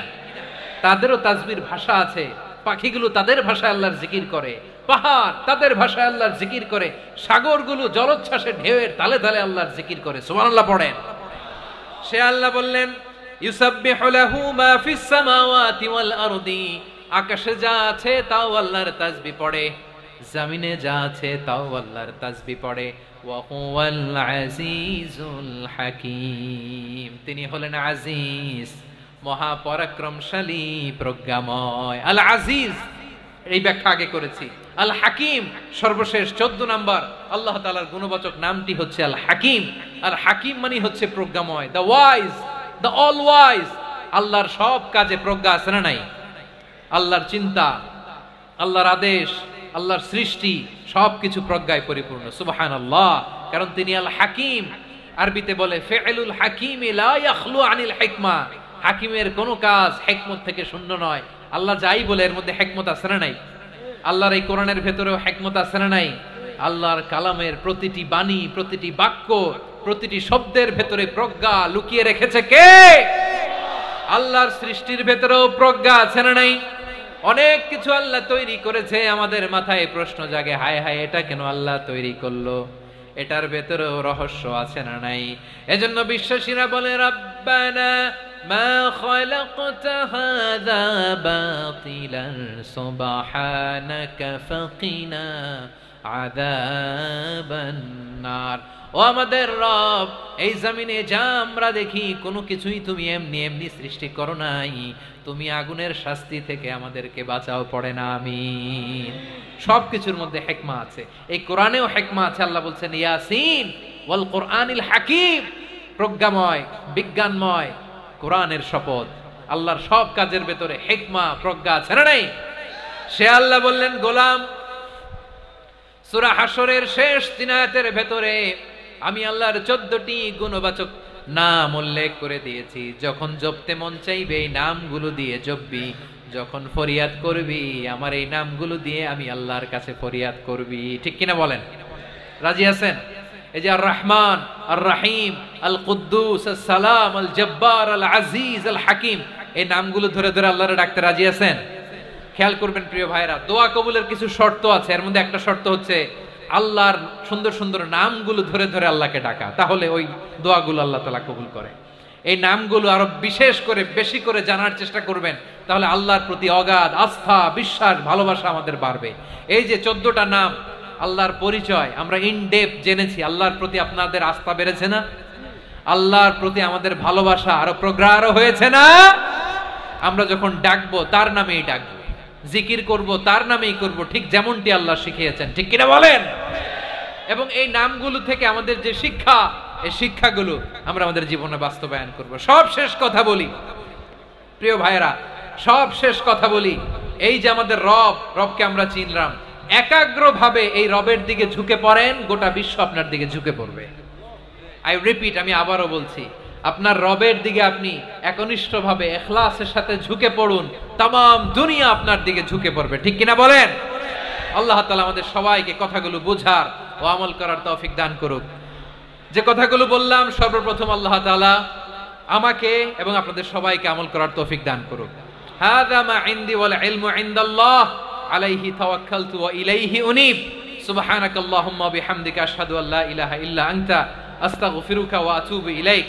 তাদেরও তাসবির ভাষা আছে, পাখিগুলো তাদের ভাষায় আল্লাহর জিকির করে, পাহাড় তাদের ভাষায় আল্লাহর জিকির করে, সাগরগুলো জলোচ্ছ্বাসে ঢেউয়ের তালে তালে আল্লাহর জিকির করে। সুবহানাল্লাহ পড়েন। সে আল্লাহ বললেন ইউসাব্বিহু লাহু মা ফিস সামাওয়াতি ওয়াল আরদি, আকাশে যা আছে তাও আল্লাহর তাসবিহ পড়ে, জমিনে যা আছে তাও আল্লাহর তাসবিহ পড়ে। ওয়া হুয়াল আজিজুল হাকীম, তিনি হলেন আজিজ, মহাপরাক্রমশালী, প্রজ্ঞাময়। আল আজিজ এই ব্যাখ্যা আগে করেছি। আল হাকিম সর্বশেষ 14 নাম্বার আল্লাহ তাআলার গুণবাচক নামটি হচ্ছে আল হাকিম। আর হাকিম মানে হচ্ছে প্রজ্ঞাময়, the wise, the all wise. আল্লাহর সব কাজে প্রজ্ঞা আছে না নাই? আল্লাহর চিন্তা, আল্লাহর আদেশ, আল্লাহর সৃষ্টি সবকিছু প্রজ্ঞায় পরিপূর্ণ। সুবহানাল্লাহ, কারণ তিনি আল হাকিম। আরবিতে বলে ফি'লুল হাকিমি লা ইয়াখলু আনিল হিকমা, হাকিমের কোনো কাজ হিকমত থেকে শূন্য নয়। আল্লাহ যাই বলে এর মধ্যে হিকমত আছে না নাই? আল্লাহর এই কোরআনের ভেতরেও হিকমত আছে না নাই? আল্লাহর কালামের প্রতিটি বাণী, প্রতিটি বাক্য, প্রতিটি শব্দের ভেতরে প্রজ্ঞা লুকিয়ে রেখেছে কে? আল্লাহর সৃষ্টির ভেতরেও প্রজ্ঞা আছে না নাই? অনেক কিছু আল্লাহ তৈরি করেছে, আমাদের মাথায় প্রশ্ন জাগে, হায় হায় এটা কেন আল্লাহ তৈরি করলো? এটার ভেতরেও রহস্য আছে না নাই? এজন্য বিশ্বাসীরা বলে রব্বানা মা খালাকতা হাযা বাতিলান সুবহানাকা ফাকিনা আযাবান নার। ও আমাদের রব, এই জমিনে যা আমরা দেখি কোনো কিছুই তুমি এমনি এমনি সৃষ্টি করো নাই, তুমি আগুনের শাস্তি থেকে আমাদেরকে বাঁচাও, পড়ে না আমিন। সবকিছুর মধ্যে হিকমা আছে, এই কোরআনেও হিকমা আছে। আল্লাহ বলছেন ইয়াসিন ওয়াল কোরআনিল হাকিম, প্রজ্ঞাময়, বিজ্ঞানময় কোরআনের শপথ। আল্লাহর সব কাজের ভেতরে হিকমা, প্রজ্ঞা আছে না নাই? সে আল্লাহ বললেন গোলাম, সূরা হাশরের শেষ 3 আয়াতের ভেতরে আমি আল্লাহর 14টি গুণবাচক নাম উল্লেখ করে দিয়েছি। যখন জপতে মন চাইবে এই নামগুলো দিয়ে জপবি, যখন ফরিয়াদ করবি আমার এই নামগুলো দিয়ে আমি আল্লাহর কাছে ফরিয়াদ করবি। ঠিক কিনা বলেন? রাজি আছেন? এই যে আর রহমান, আর রহিম, আল কুদ্দুস, আস সালাম, আল জব্বার, আল আজিজ, আল হাকিম, এই নামগুলো ধরে ধরে আল্লাহরে ডাকতে রাজি আছেন? খেয়াল করবেন প্রিয় ভাইরা, দোয়া কবুলের কিছু শর্ত আছে। এর মধ্যে একটা শর্ত হচ্ছে আল্লাহর সুন্দর সুন্দর নামগুলো ধরে ধরে আল্লাহকে ডাকা, তাহলে ওই দোয়াগুলো আল্লাহ তাআলা কবুল করে। এই নামগুলো আরো বিশেষ করে বেশি করে জানার চেষ্টা করবেন, তাহলে আল্লাহর প্রতি অগাধ আস্থা, বিশ্বাস, ভালোবাসা আমাদের বাড়বে। এই যে 14টা নাম আল্লাহর পরিচয় আমরা ইন ডেপথ জেনেছি, আল্লাহর প্রতি আপনাদের আস্থা বেড়েছে না? আল্লাহর প্রতি আমাদের ভালোবাসা আরো প্রগাঢ় হয়েছে না? আমরা যখন ডাকবো তার নামেই ডাকবো, জিকির করব তার নামেই করব, ঠিক যেমনটি আল্লাহ শিখিয়েছেন। ঠিক কিনা বলেন? এবং এই নামগুলো থেকে আমাদের যে শিক্ষা, এই শিক্ষাগুলো আমরা আমাদের জীবনে বাস্তবায়ন করব। সব শেষ কথা বলি প্রিয় ভাইরা, সব শেষ কথা বলি, এই যে আমাদের রবকে আমরা চিনলাম, একাগ্রভাবে এই রবের দিকে ঝুঁকে পড়েন, গোটা বিশ্ব আপনার দিকে ঝুঁকে পড়বে। আই রিপিট, আমি আবারও বলছি, আপনার রবের দিকে আপনি একনিষ্ঠভাবে ইখলাসের সাথে ঝুঁকে পড়ুন, তামাম দুনিয়া আপনার দিকে ঝুঁকে পড়বে। ঠিক কিনা বলেন? আল্লাহ তাআলা আমাদের সবাইকে কথাগুলো বোঝার ও আমল করার তৌফিক দান করুক। যে কথাগুলো বললাম, সর্বপ্রথম আল্লাহ তাআলা আমাকে এবং আপনাদের সবাইকে আমল করার তৌফিক দান করুক। হাযা মা ইনদি ওয়াল ইলমু ইনদাল্লাহ আলাইহি তাওয়াক্কালতু ওয়া ইলাইহি উনীব। সুবহানাকাল্লাহুম্মা বিহামদিকা আশহাদু আল্লা ইলাহা ইল্লা আনতা আস্তাগফিরুকা ওয়া আতুবু ইলাইক।